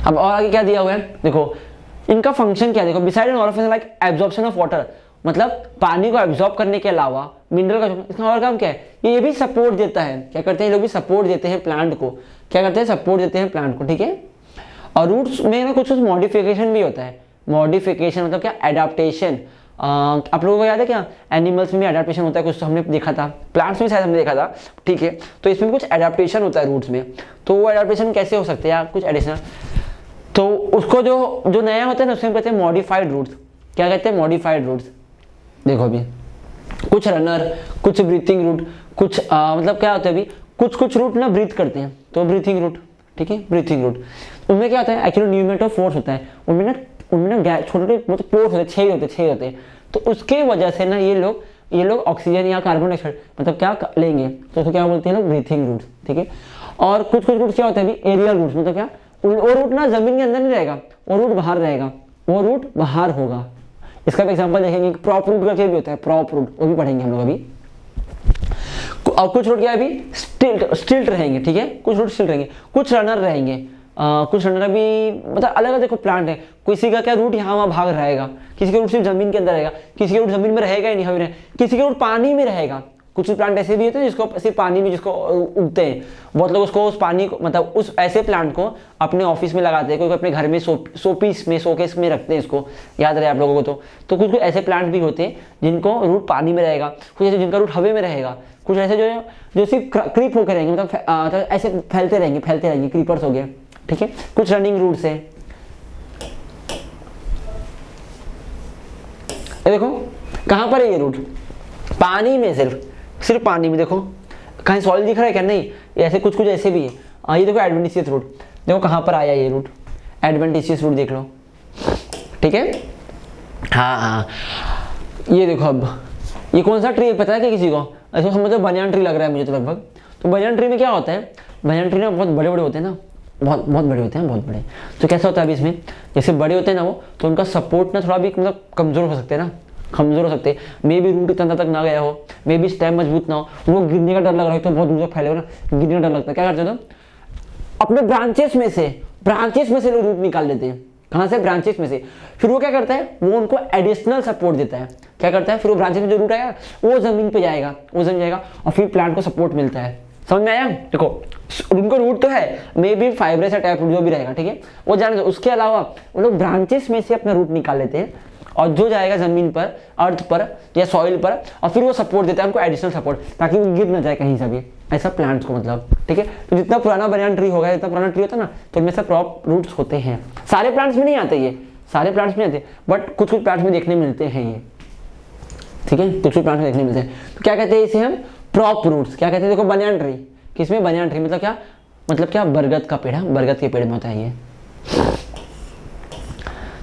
अब और आगे क्या दिया हुआ है, देखो इनका फंक्शन क्या है। देखो beside an orifice like absorption of water, मतलब पानी को एब्जॉर्ब करने के अलावा मिनरल का इसका और काम क्या है, ये भी सपोर्ट देता है। क्या करते हैं, ये लोग भी सपोर्ट देते हैं प्लांट को। क्या करते हैं, सपोर्ट देते हैं प्लांट को, ठीक है। और रूट्स में ना कुछ मॉडिफिकेशन भी होता है। मॉडिफिकेशन मतलब क्या, एडाप्टेशन। आप लोगों को याद है क्या, एनिमल्स में भी एडाप्टेशन होता है, कुछ तो हमने देखा था, प्लांट्स में शायद हमने देखा था, ठीक है। तो इसमें कुछ एडाप्टेशन होता है रूट्स में। तो वो एडाप्टेशन कैसे हो सकते हैं यार, कुछ एडिशनल, तो उसको जो नया होता है ना उसमें कहते हैं मॉडिफाइड रूट्स। क्या कहते हैं, मॉडिफाइड रूट्स। देखो अभी कुछ रनर, कुछ ब्रीथिंग रूट, कुछ मतलब क्या होता है, अभी कुछ रूट ना ब्रीथ करते हैं, तो ब्रीथिंग रूट, ठीक है, ब्रीथिंग रूट। उनमें क्या होता है, एक्चुअली न्यूमेटो फोर्स होता है, उनमें ना छोटे मतलब पोर्स होते हैं, छह होते हैं। तो उसके वजह से ना ये लोग ऑक्सीजन या कार्बन डाइऑक्साइड मतलब क्या लेंगे, तो उसको क्या बोलते हैं लोग, ब्रीथिंग रूट्स, ठीक है। और कुछ रूट्स क्या होते हैं, अभी एरियल रूट्स, मतलब क्या, वो रूट ना जमीन के अंदर नहीं रहेगा, वो रूट बाहर रहेगा, वो रूट बाहर होगा। इसका भी एग्जांपल देखेंगे, प्रॉप रूट करके भी होता है, प्रॉप रूट, वो भी पढ़ेंगे हम लोग अभी। और कुछ रूट क्या है अभी स्टिल्ट रहेंगे, ठीक है, कुछ रूट स्टिल्ट रहेंगे, कुछ रनर रहेंगे, कुछ रनर अभी मतलब अलग अलग देखो प्लांट है, किसी का क्या रूट यहाँ वहाँ भाग रहेगा, किसी का रूट सिर्फ जमीन के अंदर रहेगा, किसी का रूट जमीन में रहेगा ही नहीं, हमें किसी का रूट पानी में रहेगा। कुछ प्लांट ऐसे भी होते हैं जिसको सिर्फ पानी में जिसको उगते हैं, बहुत लोग उसको उस पानी को मतलब उस ऐसे प्लांट को अपने ऑफिस में लगाते हैं, कोई अपने घर में शोपीस में शोकेस में रखते हैं, इसको याद रहे आप लोगों को। तो कुछ ऐसे प्लांट भी होते हैं जिनको रूट पानी में रहेगा, कुछ ऐसे जिनका रूट हवा में रहेगा, कुछ ऐसे जो सिर्फ क्रीप होकर रहेंगे, मतलब ऐसे फैलते रहेंगे, क्रीपर्स हो गए, ठीक है। कुछ रनिंग रूट्स है, देखो कहां पर है ये रूट, पानी में, सिर्फ पानी में। देखो कहीं सॉइल दिख रहा है क्या, नहीं, ऐसे कुछ ऐसे भी है। ये देखो एडवेंटिशियस रूट, देखो कहां पर आया ये रूट, एडवेंटिशियस रूट देख लो, ठीक है। हाँ, ये देखो अब ये कौन सा ट्री है पता है क्या किसी को, ऐसा समझो बनियान ट्री लग रहा है मुझे तो लगभग। तो बनियान ट्री में क्या होता है, बनियान ट्री ना बहुत बड़े बड़े होते हैं ना, बहुत बड़े होते हैं, बहुत बड़े। तो कैसा होता है अभी इसमें, जैसे बड़े होते हैं ना वो, तो उनका सपोर्ट ना थोड़ा भी मतलब कमजोर हो सकते हैं ना, कमजोर हो सकते हैं। मे भी रूट इतना तक ना गया हो, मे भी स्टेम मजबूत ना हो, उनको गिरने का डर लग रहा है, तो बहुत दूर तक फैले हो ना, गिरने का डर लगता है। क्या करते हैं तो अपने ब्रांचेस में से लोग रूट निकाल लेते हैं। कहाँ से, ब्रांचेस में से। फिर वो क्या करता है, वो उनको एडिशनल सपोर्ट देता है। क्या करता है, फिर वो ब्रांचेस में जो रूट आएगा वो जमीन पे जाएगा, और फिर प्लांट को सपोर्ट मिलता है। समझ में आया। देखो उनको रूट तो है, मे बी फाइब्रस या टैप रूट जो भी रहेगा, ठीक है, वो जाने दो। उसके अलावा वो लोग ब्रांचेस में से अपना रूट निकाल लेते हैं, और जो जाएगा जमीन पर, अर्थ पर या सॉइल पर, और फिर वो सपोर्ट देता है उनको, एडिशनल सपोर्ट, ताकि वो गिर ना जाए कहीं से भी, ऐसा प्लांट्स को मतलब, ठीक है। तो जितना पुराना बनियान ट्री होगा, जितना पुराना ट्री होता है ना, तो इनमें से क्रॉप रूट्स होते हैं। सारे प्लांट्स में नहीं आते ये, सारे प्लांट्स में आते, बट कुछ प्लांट्स में देखने मिलते हैं ये, ठीक है, कुछ प्लांट्स में देखने मिलते हैं। तो क्या कहते हैं इसे हम, प्रॉप रूट्स। क्या कहते हैं, देखो बनियान ट्री, किसमें, बनियान ट्री मतलब क्या, बरगद का पेड़ है, बरगद के पेड़ में होता है ये।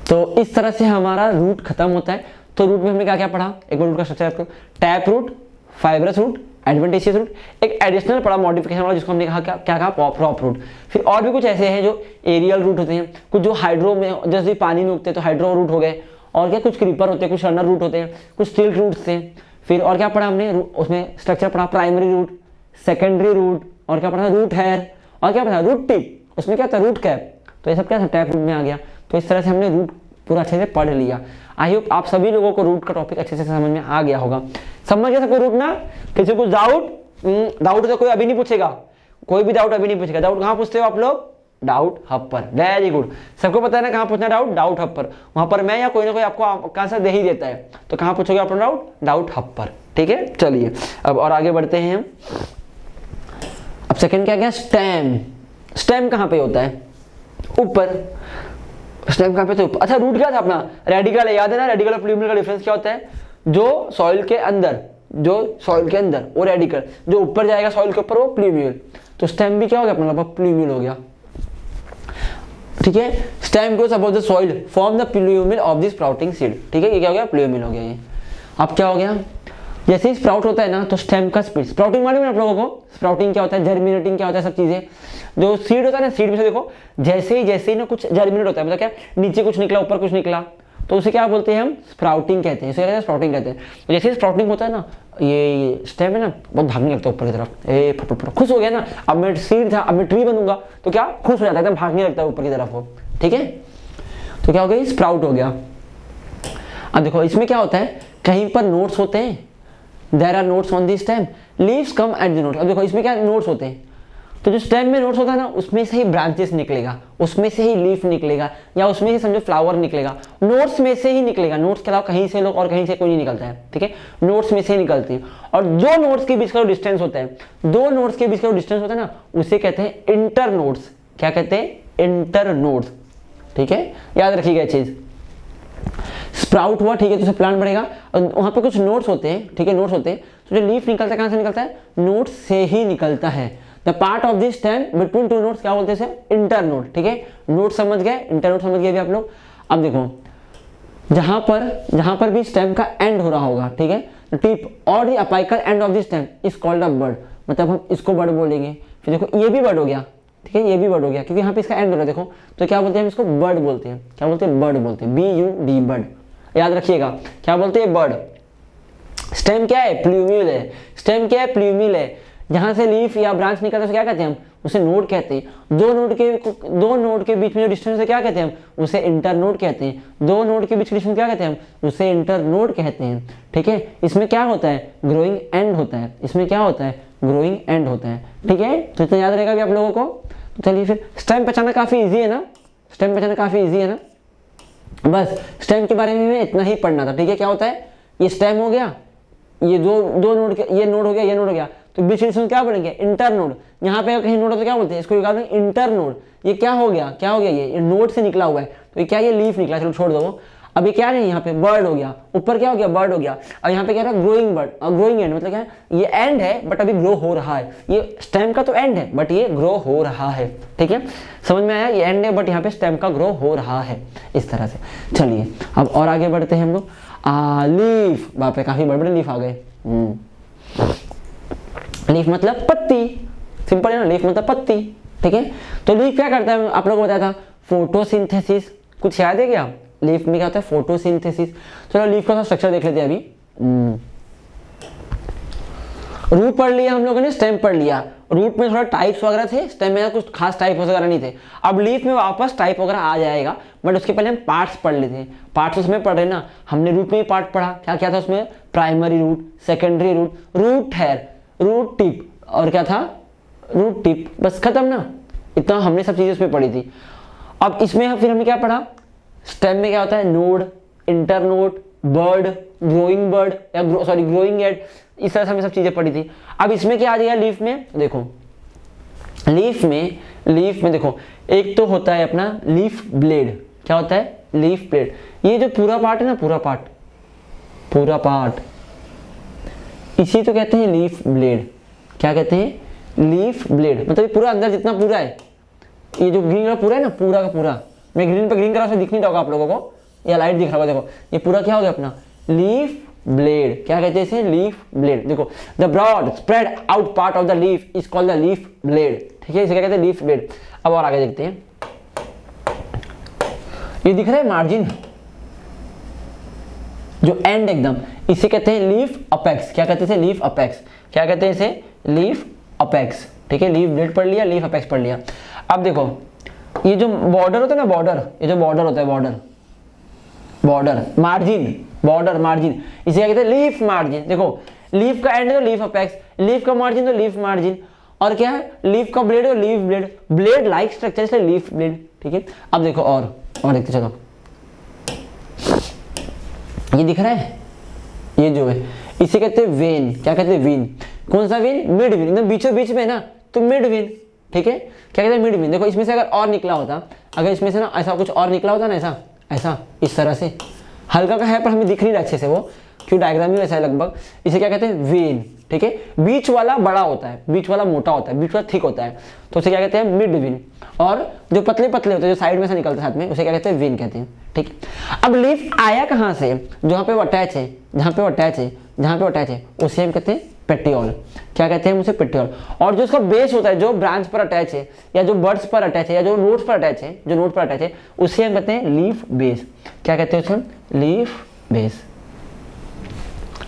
तो इस तरह से हमारा रूट खत्म होता है। तो रूट में हमने क्या क्या पढ़ा, एक बार रूट का स्ट्रक्चर आपको, tap root, fibrous root, adventitious root, एक एडिशनल पढ़ा मॉडिफिकेशन वाला जिसको हमने कहा क्या कहा, प्रॉप रूट। फिर और भी कुछ ऐसे हैं जो एरियल रूट होते हैं, कुछ जो हाइड्रो में, जैसे पानी में उगते हैं तो हाइड्रो रूट हो गए, और क्या कुछ क्रीपर होते हैं, कुछ रनर रूट होते हैं, कुछ स्टिल्ट रूट्स थे। फिर और क्या पढ़ा हमने, उसमें स्ट्रक्चर पढ़ा, प्राइमरी रूट, सेकेंडरी रूट, और क्या पढ़ा, रूट हेयर, और क्या पढ़ा, रूट टिप, उसमें क्या था, रूट कैप। तो ये सब क्या था, टैप रूट में आ गया। तो इस तरह से हमने रूट पूरा अच्छे से पढ़ लिया। आई होप आप सभी लोगों को रूट का टॉपिक अच्छे से समझ में आ गया होगा। समझ गया सबको रूट ना, किसी को डाउट तो कोई अभी नहीं पूछेगा, कोई भी डाउट अभी नहीं पूछेगा। डाउट कहाँ पूछते हो आप लोग, डाउट हब पर। वेरी गुड, सबको पता है ना कहाँ पूछना डाउट, डाउट हब पर। वहां पर मैं या कोई ना कोई आपको आंसर दे ही देता है। तो कहाँ पूछोगे आप डाउट, डाउट हब पर, ठीक है। चलिए अब और आगे बढ़ते हैं हम। अब सेकंड क्या गया, स्टेम। स्टेम कहाँ पे होता है, ऊपर। स्टेम कहाँ पे, तो ऊपर। अच्छा रूट क्या था अपना, रेडिकल है, याद है ना, रेडिकल और प्लूमियल का डिफरेंस क्या होता है, जो सॉइल के अंदर वो रेडिकल, जो ऊपर जाएगा सॉइल के ऊपर वो प्लूमियल। तो स्टेम भी क्या हो गया अपना, प्लूमियल हो गया, ठीक है। Stem grows above the soil form the plumule of the sprouting seed, ठीक है, ये क्या हो गया, प्लूमियल हो गया ये। अब क्या हो गया, जैसे ही स्प्राउट होता है ना, तो स्टेम का स्पीड, स्प्राउटिंग मालूम है आप लोगों को, स्प्राउटिंग क्या होता है, जर्मिनेटिंग क्या होता है, सब चीजें। जो सीड होता है ना, सीड में से देखो जैसे ही ना कुछ जर्मिनेट होता है, मतलब क्या, नीचे कुछ निकला ऊपर कुछ निकला, तो उसे क्या बोलते हैं हम, स्प्राउटिंग कहते हैं, इसे स्प्राउटिंग कहते हैं। तो जैसे स्प्राउटिंग होता है ना, ये स्टेम है ना, बहुत भागने लगता है ऊपर की तरफ, खुश हो गया ना, अब मैं सीड था, अब मैं ट्री बनूंगा, तो क्या खुश हो जाता है, एकदम भागने लगता है ऊपर की तरफ वो, ठीक है। तो क्या हो गया, स्प्राउट हो गया। अब देखो इसमें क्या होता है, कहीं पर नोट्स होते हैं, there are nodes on the stem, leaves come at the node. अब देखो इसमें क्या नोट्स होते हैं, तो जो स्टेम में नोट्स होता है ना, उसमें से ही ब्रांचेस निकलेगा, उसमें से ही लीफ निकलेगा, या उसमें ही समझो फ्लावर निकलेगा, नोट्स में से ही निकलेगा। नोट्स के अलावा कहीं से लोग और कहीं से कोई नहीं निकलता है, ठीक है, नोट्स में से ही निकलती है। और जो नोट्स के बीच का डिस्टेंस होता है, दो नोट्स के बीच का डिस्टेंस होता है ना, उसे कहते हैं इंटर नोट्स। क्या कहते हैं, इंटर नोट्स, ठीक है, याद रखिएगा ये चीज। स्प्राउट हुआ, ठीक है, तो उसे प्लांट बढ़ेगा, और वहां पे कुछ नोट्स होते हैं, ठीक है, नोट्स होते हैं। तो जो लीफ निकलता है कहां से निकलता है, नोट्स से ही निकलता है। The part of this stem between two notes क्या बोलते हैं, इंटर नोट, ठीक है। नोट समझ गए, इंटर नोट समझ गए भी आप लोग। अब देखो जहां पर भी स्टेम का एंड हो रहा होगा, ठीक है, टिप और the apical end of the stem is called a bud, मतलब हम इसको बड बोलेंगे। फिर देखो ये भी बड हो गया, ठीक है, ये भी वर्ड हो गया क्योंकि यहाँ पे इसका एंड हो रहा है, देखो तो क्या बोलते हैं हम इसको बर्ड बोलते हैं, क्या बोलते हैं बर्ड बोलते हैं, BUD बर्ड, याद रखिएगा क्या बोलते हैं बर्ड। स्टेम क्या है, प्लूम्यूल है, स्टेम क्या है, प्लूम्यूल है, जहां से लीफ या ब्रांच निकलता है उसे क्या कहते हैं हम, उसे नोड कहते हैं। दो नोड के बीच में जो डिस्टेंस है क्या कहते हैं हम, उसे इंटरनोड कहते हैं। दो नोड के बीच की डिस्टेंस क्या कहते हैं हम, उसे इंटरनोड कहते हैं, ठीक है। इसमें क्या होता है, ग्रोइंग एंड होता है, इसमें क्या होता है, ग्रोइंग एंड होता है, ठीक है। तो इतना याद रहेगा भी आप लोगों को। तो चलिए फिर स्टेम पहचाना काफी ईजी है ना, स्टेम पहचाना काफी ईजी है ना। बस स्टेम के बारे में इतना ही पढ़ना था, ठीक है। क्या होता है, ये स्टेम हो गया, ये दो नोड के, ये नोड हो गया, ये नोड हो गया, तो बीच में क्या बोलेंगे, इंटर नोड। यहाँ पे कहीं नोड हो तो क्या बोलते हैं, इसको निकाल देंगे इंटर नोड। ये क्या हो गया, क्या हो गया, ये नोड से निकला हुआ है, तो ये क्या, ये लीफ निकला, चलो छोड़ दो। अब ये क्या है, यहाँ पे बर्ड हो गया, ऊपर क्या हो गया, बर्ड हो गया। अब यहाँ पे क्या रहा, ग्रोइंग बर्ड, ग्रोइंग एंड, मतलब क्या है, ये एंड है बट अभी ग्रो हो रहा है। ये स्टेम का तो एंड है बट ये ग्रो हो रहा है, ठीक है। समझ में आया, ये एंड है बट यहाँ पे स्टेम का ग्रो हो रहा है, इस तरह से। चलिए अब और आगे बढ़ते हैं हम लोग। लीफ, बाप रे काफी बड़े बड़े लीफ आ गए। लीफ मतलब पत्ती, सिंपल है ना, लीफ मतलब पत्ती, ठीक है। तो लीफ क्या करता है, आप लोगों को बताया था फोटोसिंथेसिस, कुछ याद है क्या, लीफ में क्या होता है, फोटोसिंथेसिस। चलो लीफ का स्ट्रक्चर देख लेते हैं अभी। रूट पढ़ लिया हम लोगों ने, स्टेम पढ़ लिया। रूट में थोड़ा टाइप्स वगैरह थे, स्टेम में कुछ खास टाइप वगैरह नहीं थे। अब लीफ में वापस टाइप वगैरह आ जाएगा, बट उसके पहले हम पार्ट्स पढ़ लेते हैं। पार्ट्स उसमें पढ़ रहे ना, हमने रूट में ही पार्ट पढ़ा, क्या क्या था उसमें, primary root, secondary root, root hair, root tip, और क्या था, रूट टिप, बस खत्म ना, इतना हमने सब चीजें उसमें पढ़ी थी। अब इसमें फिर हमने क्या पढ़ा, स्टेम में क्या होता है, नोड, इंटरनोड, बर्ड, ग्रोइंग या सॉरी ग्रोइंग एड, इस तरह से हमने सब चीजें पढ़ी थी। अब इसमें क्या आ जाएगा, लीफ में देखो, लीफ में देखो, एक तो होता है अपना लीफ ब्लेड, क्या होता है, लीफ ब्लेड। ये जो पूरा पार्ट है ना, पूरा पार्ट इसी तो कहते हैं लीफ ब्लेड। क्या कहते हैं, लीफ ब्लेड, मतलब पूरा अंदर जितना पूरा है, ये जो ग्रीन का पूरा है ना, पूरा का पूरा, मैं ग्रीन पे ग्रीन कलर से दिख नहीं रहा होगा आप लोगों को, या लाइट दिख रहा होगा, देखो ये पूरा क्या हो गया अपना लीफ ब्लेड। क्या कहते हैं इसे, लीफ ब्लेड। देखो the broad spread out part of the leaf is called the leaf blade, ठीक है, इसे क्या कहते हैं, लीफ ब्लेड। अब और आगे देखते हैं, ये दिख रहा है मार्जिन, जो एंड एकदम, इसे कहते हैं लीफ अपेक्स। क्या कहते हैं, लीफ अपेक्स। क्या कहते हैं इसे, लीफ अपेक्स, ठीक है। लीफ ब्लेड पढ़ लिया, लीफ अपेक्स पढ़ लिया। अब देखो ये जो बॉर्डर होता है ना, बॉर्डर, ये जो बॉर्डर होता है, बॉर्डर मार्जिन, इसे क्या कहते हैं, लीफ मार्जिन। देखो लीफ का एंड है तो लीफ अपेक्स, लीफ का मार्जिन तो लीफ मार्जिन, और क्या है, लीफ का ब्लेड तो leaf blade, blade like structure इसलिए लीफ ब्लेड, ठीक है। अब देखो और देखते चलो, ये दिख रहा है, ये जो है इसे कहते हैं वेन। क्या कहते हैं, वेन। कौन सा वेन, मिड वेन, एकदम बीचों बीच में ना, तो मिड वेन, ठीक है। क्या कहते हैं, मिड वेन। देखो इसमें से अगर और निकला होता, अगर इसमें से ना ऐसा कुछ और निकला होता ना, ऐसा इस तरह से, हल्का का है पर हमें दिख नहीं रहा अच्छे से वो, क्यों, डायग्राम ही वैसा है लगभग। इसे क्या कहते हैं, वेन, ठीक है। बीच वाला बड़ा होता है, बीच वाला मोटा होता है, बीच वाला थिक होता है, तो उसे क्या कहते हैं, मिड वेन। और जो पतले पतले होते हैं, जो साइड में से निकलते हैं साथ में, उसे क्या कहते हैं, वेन कहते हैं, ठीक है। अब लीफ आया कहाँ से, जहाँ पे वो अटैच है, उसे हम कहते हैं पेटियोल। क्या कहते हैं उसे, पेटियोल। और जो उसका बेस होता है, जो ब्रांच पर अटैच है, या जो बर्ड्स पर अटैच है, या जो नोट्स पर अटैच है, उसे हम कहते हैं लीफ बेस। क्या कहते हैं उसे, लीफ बेस,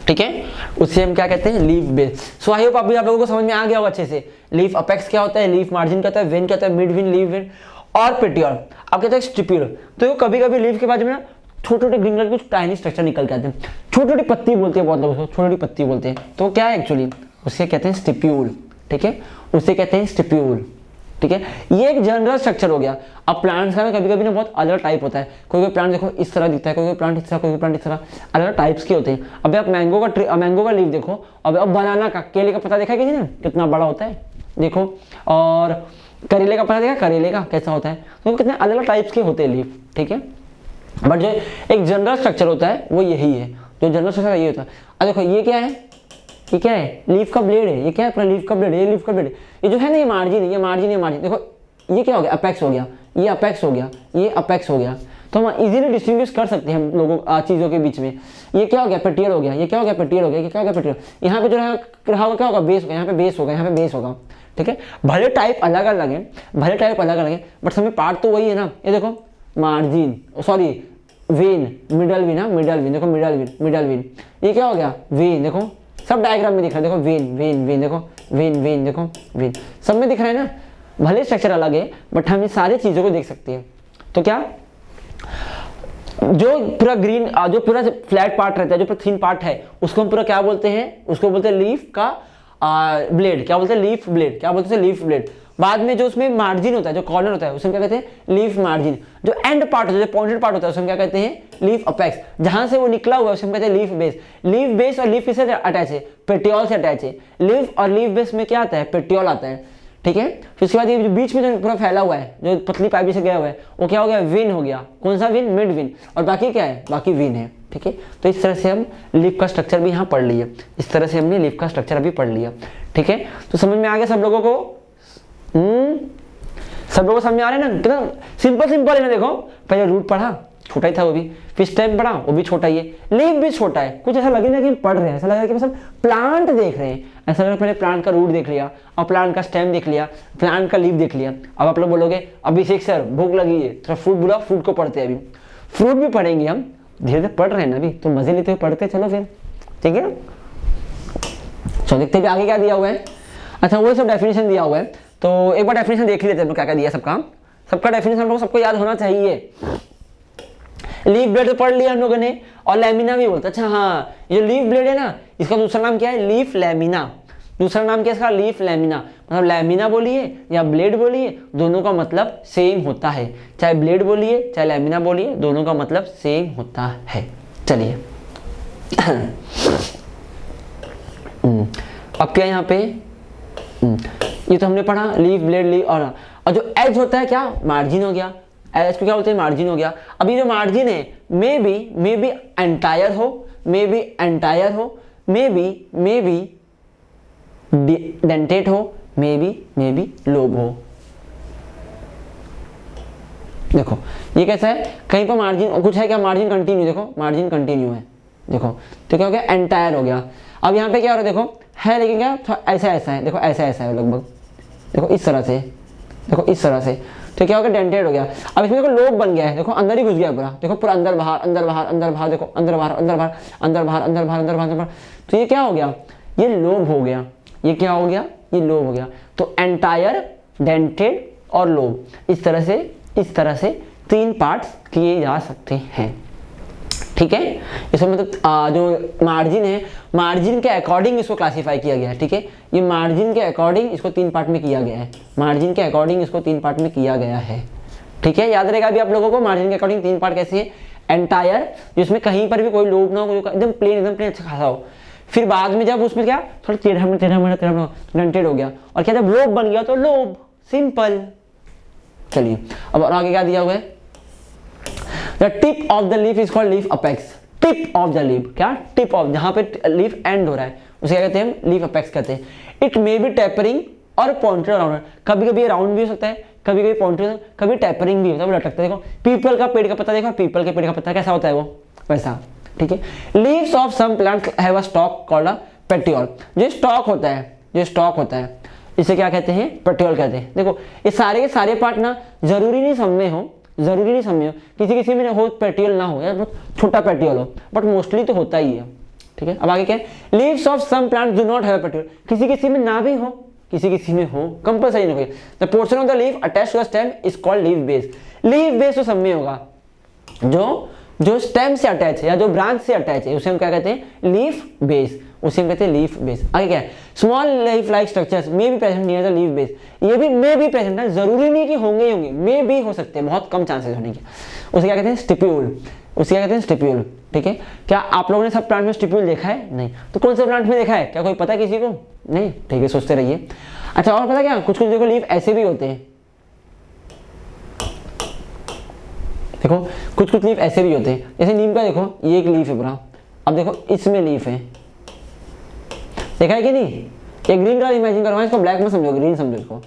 ठीक है। उसे हम क्या कहते हैं, leaf base. So I hope अभी आप लोगों को समझ में आ गया होगा अच्छे से। लीफ अपेक्स क्या होता है, लीफ मार्जिन क्या होता है, वेन क्या होता है, मिड वेन, लीफ वेन, और पेटियोल। अब कहते हैं स्टिप्यूल। तो कभी कभी लीफ के बाजू में ना छोटे छोटे ग्रीन कलर के कुछ टाइनी स्ट्रक्चर निकल के आते हैं, छोटी छोटी पत्ती बोलते हैं बहुत लोग उसको, छोटी छोटी पत्ती बोलते हैं। तो क्या है एक्चुअली, उसे कहते हैं स्टिप्यूल, ठीक है, उसे कहते हैं स्टिप्यूल, ठीक है। ये एक जनरल स्ट्रक्चर हो गया। अब प्लांट्स का कभी कभी ना बहुत अलग टाइप होता है, कोई प्लांट देखो इस तरह दिखता है, कोई प्लांट इस तरह, कोई प्लांट इस तरह, अलग टाइप्स के होते हैं। अब आप मैंगो का लीफ देखो, अब बनाना का, केले का पत्ता देखा कि नहीं, कितना बड़ा होता है देखो, और करेले का पत्ता देखा, करेले का कैसा होता है, तो कितने अलग अलग टाइप्स के होते हैं लीफ, ठीक है। बट जो एक जनरल स्ट्रक्चर होता है वो यही है, जो जनरल स्ट्रक्चर ये होता है। अब देखो ये क्या है, ये क्या है, लीफ का ब्लेड है, ये क्या है अपना लीफ का ब्लेड है, ये लीफ का ब्लेड है, ये जो है ना, ये मार्जिन है, ये मार्जिन। देखो ये क्या हो गया, अपेक्स हो गया, ये अपेक्स हो गया, ये अपेक्स हो गया। तो हम इजीली डिस्टिंग्विश कर सकते हैं हम लोगों चीज़ों के बीच में। ये क्या हो गया, पेटियल हो गया, ये क्या हो गया, पेटियल हो गया, ये क्या हो गया, पेटियल। यहाँ पे जो रहा क्या होगा, बेस होगा, यहाँ पे बेस होगा, यहाँ पे बेस होगा, ठीक है, भले टाइप अलग अलग है, भले टाइप अलग अलग है, बट सभी पार्ट तो वही है ना। ये देखो margin, sorry when, middle when, हाँ मिडल वेन, देखो मिडल वेन, मिडल वेन, ये क्या हो गया वेन, देखो सब डायग्राम में दिख रहा है, देखो वेन वेन वेन, देखो वेन वेन, देखो वेन, सब में दिख रहा है ना। भले स्ट्रक्चर अलग है बट हम ये सारी चीज़ों को देख सकते हैं। तो क्या जो पूरा ग्रीन, जो पूरा फ्लैट पार्ट रहता है, जो पूरा थिन पार्ट है, उसको हम पूरा क्या बोलते हैं, उसको बोलते हैं लीफ का ब्लेड, क्या बोलते हैं लीफ ब्लेड, क्या बोलते हैं लीफ ब्लेड। बाद में जो उसमें मार्जिन होता है, जो कॉर्नर होता है, उसमें क्या कहते हैं लीफ मार्जिन। जो एंड पार्ट होता है, जो पॉइंटेड पार्ट होता है, उसमें क्या कहते हैं लीफ अपेक्स। जहां से वो निकला हुआ है उसमें कहते हैं लीफ बेस। लीफ बेस और लीफ किससे अटैच है, पेटियोल से अटैच है। लीफ और लीफ बेस में क्या आता है, पेटियोल आता है, ठीक है। फिर उसके बाद ये जो बीच में जो पूरा फैला हुआ है, जो पतली पाइप से गया हुआ है, वो क्या हो गया, विन हो गया। कौन सा विन, मिड विन, और बाकी क्या है, बाकी विन है, ठीक है। तो इस तरह से हम लीफ का स्ट्रक्चर भी यहाँ पढ़ लिया, इस तरह से हमने लीफ का स्ट्रक्चर अभी पढ़ लिया, ठीक है। तो समझ में आ गया सब लोगों को, सब लोगों को समझ में आ रहा है ना, कितना सिंपल सिंपल है ना। देखो पहले रूट पढ़ा, छोटा ही था वो भी, फिर स्टेम पढ़ा, वो भी छोटा ही है, लीफ भी छोटा है। कुछ ऐसा लगे ना कि हम पढ़ रहे हैं, ऐसा लग रहा है कि मतलब प्लांट देख रहे हैं, ऐसा लग रहा है पहले प्लांट का रूट देख लिया, और प्लांट का स्टेम देख लिया, प्लांट का लीफ देख लिया। अब आप लोग बोलोगे अभिषेक सर भूख लगी है, थोड़ा फ्रूट बोला, फ्रूट को पढ़ते हैं। अभी फ्रूट भी पढ़ेंगे हम, धीरे धीरे पढ़ रहे हैं ना अभी, तो मजे लेते हुए पढ़ते, चलो फिर, ठीक है। चलो देखते हैं आगे क्या दिया हुआ है। अच्छा वो सब डेफिनेशन दिया हुआ है, तो एक बार डेफिनेशन देख ही लेते हैं क्या क्या दिया सबका। सबका डेफिनेशन हम लोग सबको याद होना चाहिए। लीफ ब्लेड तो पढ़ लिया हम लोगों ने, और लैमिना भी बोलते। अच्छा हाँ, ये लीफ ब्लेड है ना, इसका दूसरा नाम क्या है, लीफ लैमिना। दूसरा नाम क्या है इसका, लीफ लैमिना। मतलब लैमिना बोलिए या ब्लेड बोलिए, दोनों का मतलब सेम होता है। चाहे ब्लेड बोलिए चाहे लैमिना बोलिए, दोनों का मतलब सेम होता है। चलिए अब क्या यहाँ पे, ये तो हमने पढ़ा लीफ ब्लेड लीफ, और जो एज होता है क्या, मार्जिन हो गया। एज को क्या बोलते हैं, मार्जिन हो गया। अब ये जो मार्जिन है, मे बी एंटायर हो, मे बी एंटायर हो, मे बी डेंटेड हो, मे बी लोब हो। देखो ये कैसा है, कहीं पर मार्जिन कुछ है क्या, मार्जिन कंटिन्यू, देखो मार्जिन कंटिन्यू है, देखो तो क्या हो गया, एंटायर हो गया। अब यहाँ पे क्या हो रहा है, देखो है लेकिन क्या ऐसा ऐसा है, देखो ऐसा ऐसा है लगभग, देखो इस तरह से, देखो इस तरह से, तो क्या हो गया, डेंटेड हो गया। अब इसमें देखो लोब बन गया है, देखो अंदर ही घुस गया पूरा, देखो पूरा अंदर बाहर अंदर बाहर अंदर बाहर, देखो अंदर बाहर अंदर बाहर अंदर बाहर अंदर बाहर अंदर बाहर अंदर बाहर। तो ये क्या हो गया, ये लोब हो गया। ये क्या हो गया, ये लोब हो गया। तो एंटायर, डेंटेड और लोब, इस तरह से 3 पार्ट्स किए जा सकते हैं, ठीक है। इसमें मतलब जो मार्जिन है, मार्जिन के अकॉर्डिंग इसको क्लासिफाई किया गया है, ठीक है। ये मार्जिन के अकॉर्डिंग इसको 3 पार्ट में किया गया है, मार्जिन के अकॉर्डिंग इसको 3 पार्ट में किया गया है, ठीक है। याद रहेगा अभी आप लोगों को, मार्जिन के अकॉर्डिंग 3 पार्ट कैसे है, एंटायर जिसमें कहीं पर भी कोई लोब ना हो, एकदम प्लेन अच्छा खासा हो। फिर बाद में जब उसमें क्या थोड़ा टेढ़ा डेंटेड हो गया, और क्या जब लोब बन गया तो लोब, सिंपल। चलिए अब आगे क्या दिया हुआ है, The tip of the leaf is called leaf apex. Tip of the leaf, क्या टिप ऑफ, जहां पे लीफ एंड हो रहा है उसे क्या कहते हैं, लीफ अपेक्स कहते हैं। इट मे बी टेपरिंग और पॉइंटेड अराउंड, कभी कभी राउंड भी हो सकता है, कभी कभी पॉइंटेड, कभी टेपरिंग भी होता है, वो लटकता है। देखो पीपल का पेड़ का पत्ता, देखो पीपल के पेड़ का पत्ता कैसा होता है, वो वैसा, ठीक है। Leaves of some plants have a stalk called a petiole. जो स्टॉक होता है इसे क्या कहते हैं, पेटियोल कहते हैं। देखो ये सारे के सारे पार्ट ना जरूरी नहीं सब में हो, किसी में हो पेटियोल ना हो, या बहुत छोटा पेटियोल हो, बट मोस्टली तो होता ही है, ठीक है। अब आगे क्या है, leaves of some plants do not have petiole, किसी में ना भी हो, किसी में हो, कंपल्सरी नहीं हो। The portion of the leaf attached to the stem is called leaf base. Leaf base तो सब में होगा, जो स्टेम से अटैच है या जो ब्रांच से अटैच है उसे हम क्या कहते हैं, लीफ बेस, उसे हम कहते हैं लीफ बेस। आगे क्या है, small leaf like structures may be present near the leaf base. ये भी मे बी प्रेजेंट है, जरूरी नहीं कि होंगे, मे भी हो सकते हैं, बहुत कम चांसेस होने के। उसे क्या कहते हैं, स्टिप्यूल, ठीक है। क्या आप लोगों ने सब प्लांट में स्टिप्यूल देखा है, नहीं, तो कौन से प्लांट में देखा है, क्या कोई पता है किसी को, नहीं, ठीक है, सोचते रहिए। अच्छा और पता क्या, कुछ देखो लीफ ऐसे भी होते हैं, देखो कुछ लीफ ऐसे भी होते हैं, जैसे नीम का देखो ये एक लीफ है पूरा, अब देखो इसमें लीफ है, देखा है कि नहीं। ये ग्रीन कलर इमेजिन करो, इसको ब्लैक में समझो, ग्रीन समझो इसको।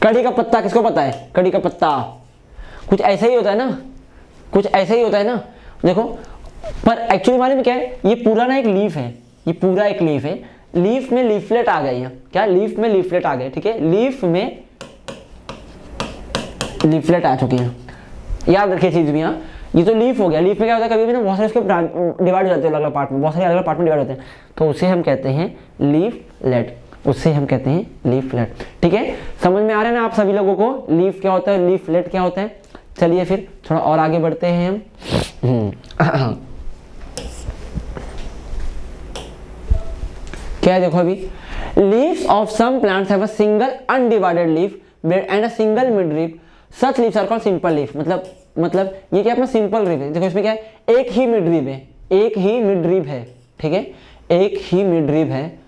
कड़ी का पत्ता किसको पता है, कड़ी का पत्ता कुछ ऐसा ही होता है ना, देखो। पर एक्चुअली मालूम क्या है, ये पूरा ना एक लीफ है, ये पूरा एक लीफ है, लीफ में लीफलेट आ गए हैं, क्या लीफ में लीफलेट आ गए, ठीक है, लीफ में लीफलेट आ चुके हैं, याद रखिए चीज भी। यहाँ ये तो लीफ हो गया, लीफ में क्या होता है, कभी भी ना बहुत सारे उसके डिवाइड हो जाते हैं अलग अलग पार्ट में, बहुत सारे अलग अलग पार्ट में डिवाइड होते हैं, तो उसे हम कहते हैं लीफलेट, उससे हम कहते हैं लीफलेट, ठीक है। समझ में आ रहा है ना आप सभी लोगों को, लीफ क्या होता है, लीफलेट क्या होता है। चलिए फिर थोड़ा और आगे बढ़ते हैं हम। क्या है देखो अभी, leaves of some plants have a single undivided leaf and a single mid leaf, such leaves are called simple leaf. मतलब ये क्या अपना सिंपल लीफ है, देखो इसमें क्या है, एक ही मिड लीफ है, एक ही मिड लीफ है, ठीक है, एक ही मिड लीफ है।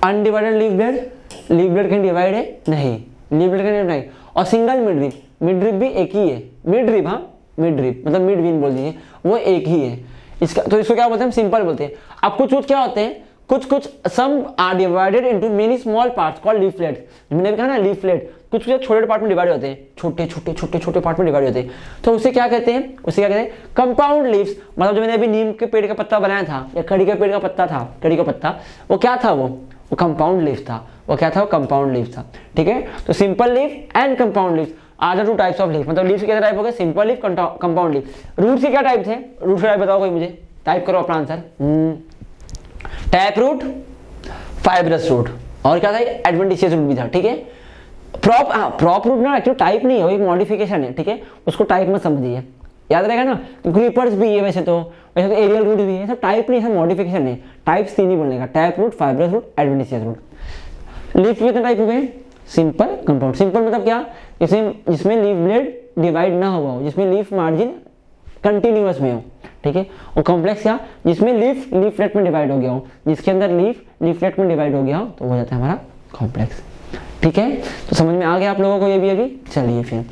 Undivided leaf blade can divide है नहीं, लीफ ब्लेड कैन नहीं, और सिंगल मिड लीफ भी एक ही है, मिड लीफ, हाँ मिड लीफ मतलब मिड वीन बोल दीजिए, वो एक ही है इसका, तो इसको क्या बोलते हैं, सिंपल बोलते हैं। अब कुछ क्या होते हैं, कुछ some are divided into many small parts called leaflet, मैंने भी कहा ना लीफलेट, कुछ छोटे पार्ट में डिवाइड होते हैं, छोटे पार्ट में डिवाइड होते हैं, तो उसे क्या कहते हैं, कंपाउंड लीव्स। मतलब जो मैंने अभी नीम के पेड़ का पत्ता बनाया था या कड़ी के पेड़ का पत्ता था, कड़ी का पत्ता, वो क्या था, वो कंपाउंड लीफ था, वो क्या था, वो कंपाउंड लीफ था, ठीक है। तो simple leaf and compound leaf are the two types of leaf, मतलब लीफ के टाइप हो गए, simple leaf, compound leaf. Root के क्या टाइप थे, रूट के टाइप बताओ कोई मुझे, टाइप करो अपना answer. Tap root, fibrous root, और क्या था, एडवेंटिशियस रूट भी था, ठीक है। प्रॉप रूट ना एक्चुअली टाइप नहीं है, वो एक मॉडिफिकेशन है, ठीक है, उसको टाइप में समझिए, याद रहेगा ना। क्रीपर्स भी है वैसे तो एरियल रूट भी है, सब टाइप नहीं है, सब मॉडिफिकेशन है, टाइप्स तीन ही बोलने का, tap root, fibrous root, adventitious root. Leaf कितने टाइप हो गए, सिंपल, कंपाउंड। सिंपल मतलब क्या, जिसमें लीफ ब्लेड डिवाइड ना हुआ हो, जिसमें लीफ मार्जिन कंटिन्यूअस में हो, ठीक है। और कॉम्प्लेक्स क्या, जिसमें लीफलेट में डिवाइड हो गया हो, जिसके अंदर लीफलेट में डिवाइड हो गया हो, तो हो जाता है हमारा कॉम्प्लेक्स, ठीक है। तो समझ में आ गया आप लोगों को ये भी अभी। चलिए फिर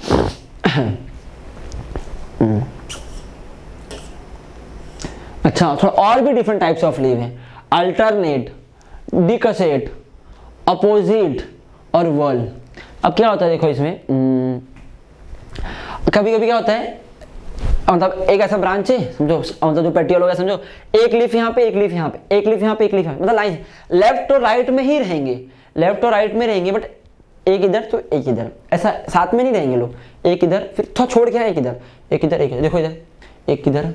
अच्छा, थोड़ा और भी डिफरेंट टाइप्स ऑफ लीव है, अल्टरनेट, डिकसेट, अपोजिट और वर्ल। अब क्या होता है देखो इसमें, कभी कभी क्या होता है, मतलब एक ऐसा ब्रांच है समझो, मतलब जो पेटियोल हो गया समझो, एक लीफ यहाँ पे, एक लीफ यहाँ पे, एक लीफ यहाँ पे, एक लीफ यहाँ पे, मतलब लाइन लेफ्ट और राइट में ही रहेंगे, लेफ्ट और राइट में रहेंगे, बट एक इधर तो एक इधर, ऐसा साथ में नहीं रहेंगे लोग, एक इधर फिर थोड़ा छोड़ के एक इधर, एक इधर, एक इधर, देखो इधर एक इधर,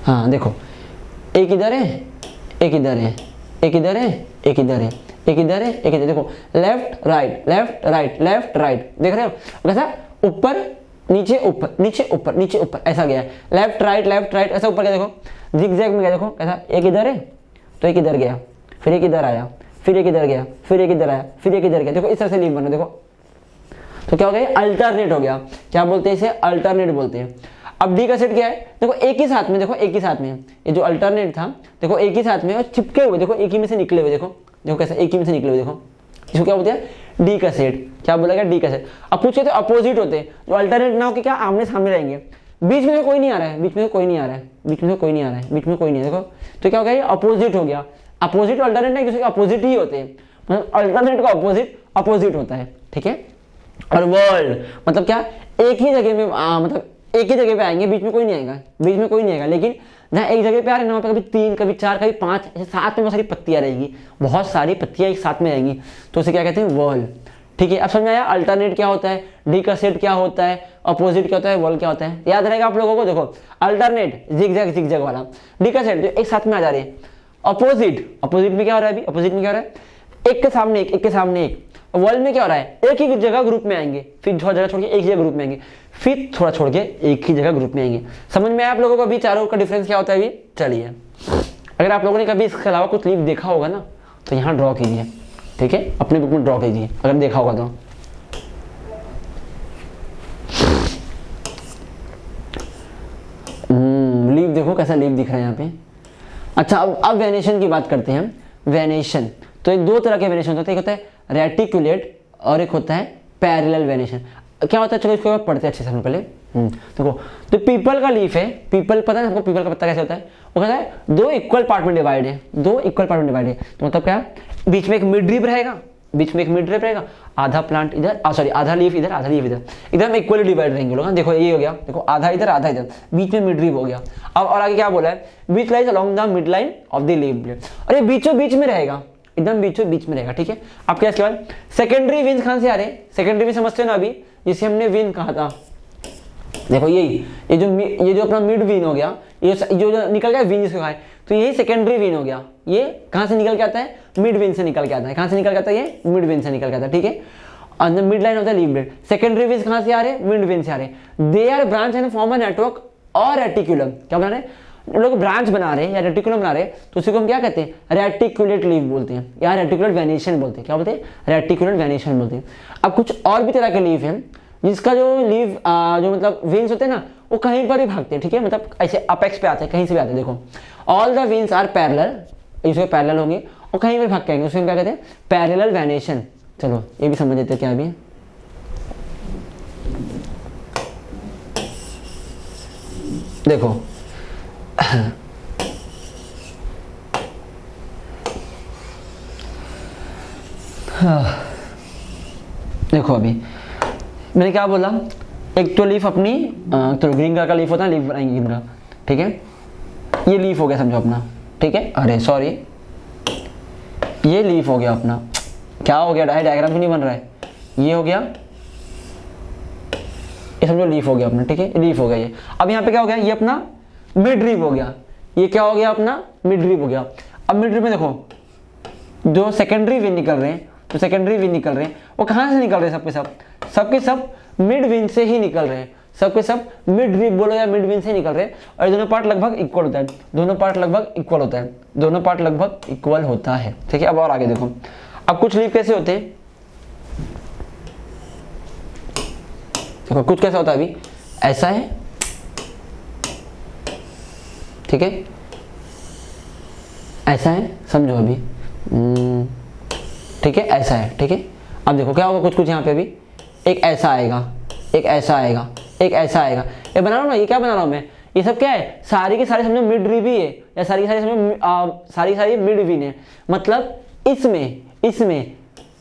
हाँ देखो एक इधर है, एक इधर है, एक इधर है, एक इधर है, एक इधर है, एक इधर, देखो left right, left right, left right, देख रहे हो कैसा, ऊपर नीचे ऊपर, नीचे ऊपर, नीचे ऊपर, ऐसा गया है, लेफ्ट राइट ऐसा ऊपर गया, देखो जिगजैग में गया, देखो कैसा, एक इधर है तो एक इधर गया, फिर एक इधर आया, फिर एक इधर गया, फिर एक इधर आया, फिर एक इधर गया, देखो इस तरह से लीफ बना, देखो तो क्या हो गया, अल्टरनेट हो गया। क्या बोलते हैं इसे, अल्टरनेट बोलते हैं। अब डी का सेट क्या है, देखो एक ही साथ में, देखो एक ही साथ में, ये जो अल्टरनेट था देखो एक ही साथ में और चिपके हुए, देखो एक ही में से निकले हुए, देखो कैसे एक ही में से निकले हुए, देखो इसको क्या बोलते हैं, डी का सेट। क्या बोला गया, डी का सेट। अब कुछ कहते हैं अपोजिट होते हैं, जो अल्टरनेट ना हो कि क्या आमने सामने रहेंगे, बीच में कोई नहीं आ रहा है, बीच में कोई नहीं आ रहा है, बीच में कोई नहीं आ रहा है, बीच में कोई नहीं है, देखो तो क्या हो गया, ये अपोजिट हो गया। अपोजिट अल्टरनेट नहीं, दूसरे अपोजिट ही होते हैं, मतलब अल्टरनेट का अपोजिट होता है, ठीक है। और वर्ल्ड मतलब क्या, एक ही जगह में मतलब एक ही जगह पे आएंगे, बीच में कोई नहीं आएगा, बीच में कोई नहीं आएगा, लेकिन जहाँ एक जगह पे आ रहे हैं वहाँ पे कभी 3, कभी 4, कभी 5 ऐसे साथ में बहुत सारी पत्तियाँ रहेगी, बहुत सारी पत्तियाँ एक साथ में रहेंगी, तो उसे क्या कहते हैं, वर्ल्ड, ठीक है। अब समझ में आया अल्टरनेट क्या होता है, डी का सेट क्या होता है, अपोजिट क्या होता है, वर्ल्ड क्या होता है, याद रहेगा आप लोगों को। देखो अल्टरनेट जिगजैग वाला, डी का सेट जो एक साथ में आ जा रहे हैं, अपोजिट में क्या हो रहा है, अभी अपोजिट में क्या हो रहा है, एक के सामने एक के सामने एक। वर्ल्ड में क्या हो रहा है, एक ही जगह ग्रुप में आएंगे, फिर थोड़ा जगह छोड़ के एक जगह ग्रुप में आएंगे, फिर थोड़ा छोड़ के एक ही जगह ग्रुप में आएंगे। समझ में आया आप लोगों को अभी चारों का डिफरेंस क्या होता है अभी। चलिए अगर आप लोगों ने कभी इसके अलावा कुछ लीफ देखा होगा ना तो यहाँ ड्रॉ कीजिए, ठीक है, अपने बुक में ड्रॉ कीजिए अगर देखा होगा तो। लीफ देखो कैसा लीफ दिख रहा है यहाँ पे। अच्छा अब वेनेशन की बात करते हैं। वेनेशन तो एक दो तरह के वेनेशन होते हैं, एक होता है रेटिकुलेट और एक होता है पैरेलल वेनेशन। क्या होता है चलो इसको पढ़ते हैं अच्छे से हम पहले। देखो तो पीपल का लीफ है, पीपल पता है आपको पीपल का पत्ता कैसे होता है, वो कहता है दो इक्वल पार्ट में डिवाइड है, दो इक्वल पार्ट में डिवाइड है, तो मतलब क्या बीच में एक मिड लीफ रहेगा, बीच में एक मिड ड्रिप रहेगा, आधा प्लांट इधर, सॉरी आधा लीफ इधर, आधा लीफ इधर, एकदम इक्वली डिवाइड रहेंगे लोग। देखो ये हो गया, देखो आधा इधर आधा इधर, बीच में मिड ड्रिप हो गया। अब और आगे क्या बोला है, बीच lies along the mid line of the leaf blade, और ये बीचों बीच में रहेगा, एकदम बीचों बीच में रहेगा, ठीक है। अब क्या इसके बाद सेकेंडरी विंस कहां से आ रहे हैं, सेकेंडरी विंस समझते हो ना अभी, जिसे हमने विन कहा था, देखो यही ये जो अपना मिड विन हो गया, ये जो निकल गया विन जिसको कहा है, तो यही सेकेंडरी विन हो गया। ये कहां से निकल के आता है, मिड विन से निकल के आता है। कहां से निकल के आता है, ये मिड विन से निकल के आता है, ठीक है। On the mid line of the leaf blade secondary veins कहां से आ रहे हैं, मिड विन से आ रहे हैं। They are branch and form a network और रेटिकुलम, क्या बना रहे हैं लोग, ब्रांच बना रहे हैं या रेटिकुलम बना रहे हैं, तो उसी को हम क्या कहते हैं, रेटिकुलेट लीफ बोलते हैं या रेटिकुलर वेनेशन बोलते हैं। क्या बोलते हैं, रेटिकुलर वेनेशन बोलते हैं। अब कुछ और भी तरह के लीफ हैं जिसका जो लीफ जो मतलब वेन्स होते हैं ना, वो कहीं पर भी भागते हैं, ठीक है, मतलब ऐसे अपेक्स पे आते हैं, कहीं से भी आते हैं। देखो all the veins are parallel, इसमें पैरेलल होंगे और कहीं पर भाग के आएंगे, उसमें क्या कहते हैं, पैरेलल वेनेशन। चलो ये भी समझ लेते हैं क्या भी है। देखो देखो अभी मैंने क्या बोला, एक तो लीफ अपनी तो ग्रीन कलर का लीफ होता है, लीफ बनाएंगे ग्रीन का, ठीक है। ये लीफ हो गया समझो अपना, ठीक है, अरे सॉरी ये लीफ हो गया अपना, क्या हो गया, डायग्राम क्यों नहीं बन रहा है, ये हो गया, ये समझो लीफ हो गया अपना, ठीक है, लीफ हो गया ये। अब यहाँ पे क्या हो गया, ये अपना मिड ड्रिप हो गया, ये क्या हो गया अपना मिड ड्रिप हो गया। अब मिड ड्रिप में देखो जो सेकेंडरी विन निकल रहे हैं, तो सेकेंडरी विन निकल रहे हैं वो कहाँ से निकल रहे हैं, सबके सब मिड विन से ही निकल रहे हैं, सबके सब मिड ड्रिप बोलो या मिड विन से निकल रहे हैं। और दोनों पार्ट लगभग इक्वल होता है, दोनों पार्ट लगभग इक्वल होता है, दोनों पार्ट लगभग इक्वल होता है, ठीक है। अब और आगे देखो, अब कुछ लीफ कैसे होते हैं, देखो कुछ कैसा होता है, अभी ऐसा है, ठीक है, ऐसा है समझो अभी, ठीक है, ऐसा है, ठीक है। अब देखो क्या होगा, कुछ कुछ यहाँ पे भी एक ऐसा आएगा, एक ऐसा आएगा, एक ऐसा आएगा, ये बना रहा हूँ ना, ये क्या बना रहा हूँ मैं, ये सब क्या है, सारी की सारी समझो मिड ड्रिप ही है, या सारी की सारी समझो सारी मिड विन है। मतलब इसमें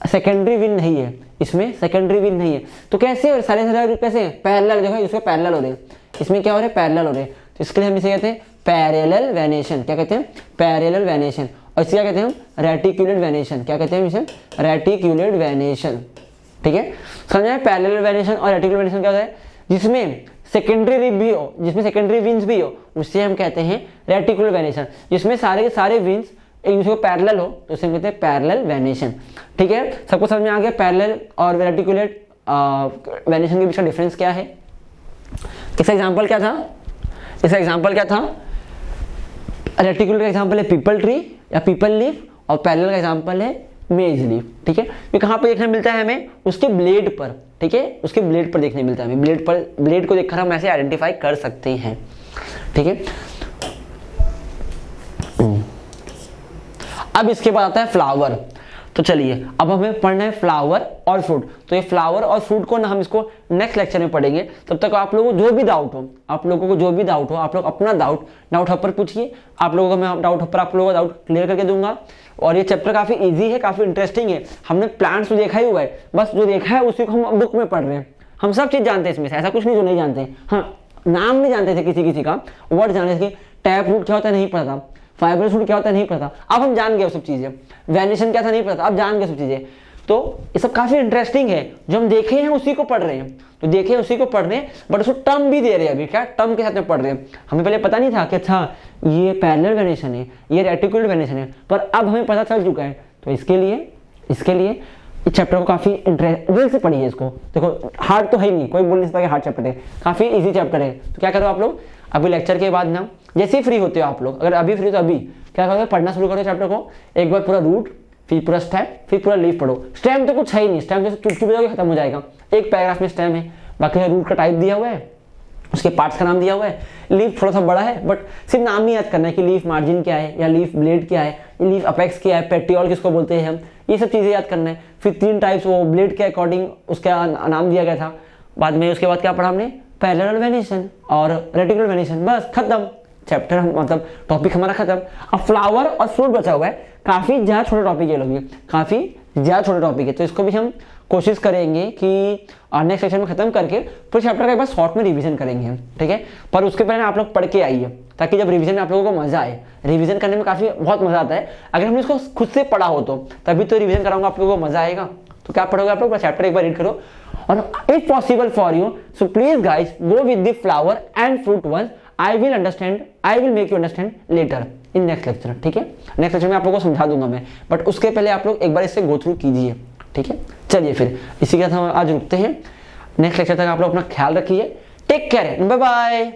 सेकेंडरी विन नहीं है, इसमें सेकेंडरी विन नहीं है, तो कैसे और सारे कैसे हैं, पैरेलल, देखो इसमें पैरेलल हो रहे हैं, इसमें क्या हो रहे हैं, पैरेलल हो रहे हैं, तो इसके लिए हम इसे कहते हैं पैरेलल वेनेशन। क्या कहते हैं, पैरेलल वेनेशन। और इसे क्या कहते हैं हम, रेटिकुलेट वेनेशन। क्या कहते हैं इसे, रेटिकुलेट वेनेशन, ठीक है। समझा, पैरेलल वेनेशन और रेटिकुलेट वेनेशन क्या होता है, जिसमें सेकेंडरी रिप भी हो, जिसमें सेकेंडरी विंस भी हो, उससे हम कहते हैं रेटिकुलर वेनेशन। जिसमें सारे के सारे विंस एक दूसरे को पैरेलल हो, तो उसे हम कहते हैं पैरेलल वेनेशन, ठीक है। सबको समझ में आ गया पैरेलल और रेटिकुलेट वेनेशन के बीच का डिफरेंस क्या है। इसका एग्जांपल क्या था, इसका एग्जांपल क्या था, रेटिकुलर का एग्जांपल है पीपल ट्री या पीपल लीफ, और पैरेलल का एग्जांपल है मेज लीफ, ठीक है। ये कहाँ पे देखने मिलता है हमें, उसके ब्लेड पर, ठीक है, उसके ब्लेड पर देखने मिलता है हमें, ब्लेड पर, ब्लेड को देखकर हम ऐसे आइडेंटिफाई कर सकते हैं, ठीक है। अब इसके बाद आता है फ्लावर। तो चलिए अब हमें पढ़ना है फ्लावर और फ्रूट। तो ये फ्लावर और फ्रूट को ना हम इसको नेक्स्ट लेक्चर में पढ़ेंगे। तब तक आप लोगों को जो भी डाउट हो, आप लोगों को जो भी डाउट हो, आप लोग अपना डाउट हब पर पूछिए। आप लोगों को मैं डाउट हब पर आप लोगों का डाउट क्लियर करके दूंगा। और ये चैप्टर काफी इजी है, काफी इंटरेस्टिंग है। हमने प्लांट्स तो देखा ही हुआ है, बस जो देखा है उसी को हम बुक में पढ़ रहे हैं। हम सब चीज जानते हैं इसमें से, ऐसा कुछ नहीं जो नहीं जानते। हाँ, नाम नहीं जानते थे किसी का, वर्ड जानते थे। टैप रूट क्या होता है नहीं पता था, फाइब्रस रूट क्या होता है नहीं पता, अब हम जान गए सब चीजें। वेनेशन क्या था नहीं पता, अब जान गए सब चीजें। तो ये सब काफी इंटरेस्टिंग है, जो हम देखे हैं उसी को पढ़ रहे हैं। तो देखे उसी को पढ़ रहे हैं, बट उसको टर्म भी दे रहे हैं। अभी क्या टर्म के साथ में पढ़ रहे हैं। हमें पहले पता नहीं था कि अच्छा ये पैरेलल वेनेशन है, ये रेटिकुलर वेनेशन है, पर अब हमें पता चल चुका है। तो इसके लिए इस चैप्टर को काफी इंटरेस्ट से पढ़िए इसको। देखो हार्ड तो है ही नहीं, कोई बोल नहीं सकता कि हार्ड चैप्टर है, काफी इजी चैप्टर है। तो क्या करो आप लोग, अभी लेक्चर के बाद ना जैसे ही फ्री होते हो आप लोग, अगर अभी फ्री हो तो अभी क्या करोगे, पढ़ना शुरू करो चैप्टर को। एक बार पूरा रूट, फिर पूरा स्टेम, फिर पूरा लीफ पढ़ो। स्टेम तो कुछ है ही नहीं, स्टेम जैसे चुटकी बजाओगे खत्म हो जाएगा। एक पैराग्राफ में स्टेम है, बाकी रूट का टाइप दिया हुआ है, उसके पार्ट्स का नाम दिया हुआ है। लीफ थोड़ा सा बड़ा है, बट सिर्फ नाम ही याद करना है कि लीफ मार्जिन क्या है, या लीफ ब्लेड क्या है, लीफ अपेक्स क्या है, पेटियोल किसको बोलते हैं हम, ये सब चीजें याद करना है। फिर 3 टाइप्स, वो ब्लेड के अकॉर्डिंग उसका नाम दिया गया था। बाद में उसके बाद क्या पढ़ा हमने, पैरेलल वेनेशन और रेटिकुलर वेनेशन, बस खत्म चैप्टर, मतलब टॉपिक हमारा खत्म। अब फ्लावर और फ्रूट बचा हुआ है, काफी ज्यादा छोटा टॉपिक ये लोग, काफी ज़्यादा छोटे टॉपिक है, तो इसको भी हम कोशिश करेंगे कि नेक्स्ट सेक्शन में खत्म करके पूरे चैप्टर का एक बार शॉर्ट में रिवीजन करेंगे हम, ठीक है। पर उसके पहले आप लोग पढ़ के आइए, ताकि जब रिवीजन में आप लोगों को मजा आए। रिवीजन करने में काफ़ी बहुत मजा आता है, अगर हमने इसको खुद से पढ़ा हो तो तभी तो रिवीजन कराऊंगा, आप लोगों को मजा आएगा। तो क्या पढ़ोगे आप लोग, चैप्टर एक बार रीड करो, और if possible for you so please guys go with the flower and fruit once, I will make you understand later in next lecture, ठीक है। नेक्स्ट लेक्चर में आप लोगों को समझा दूंगा मैं, बट उसके पहले आप लोग एक बार इससे गो थ्रू कीजिए, ठीक है। चलिए फिर इसी के साथ हम आज रुकते हैं, नेक्स्ट लेक्चर तक आप लोग अपना ख्याल रखिए, टेक केयर, बाय बाय।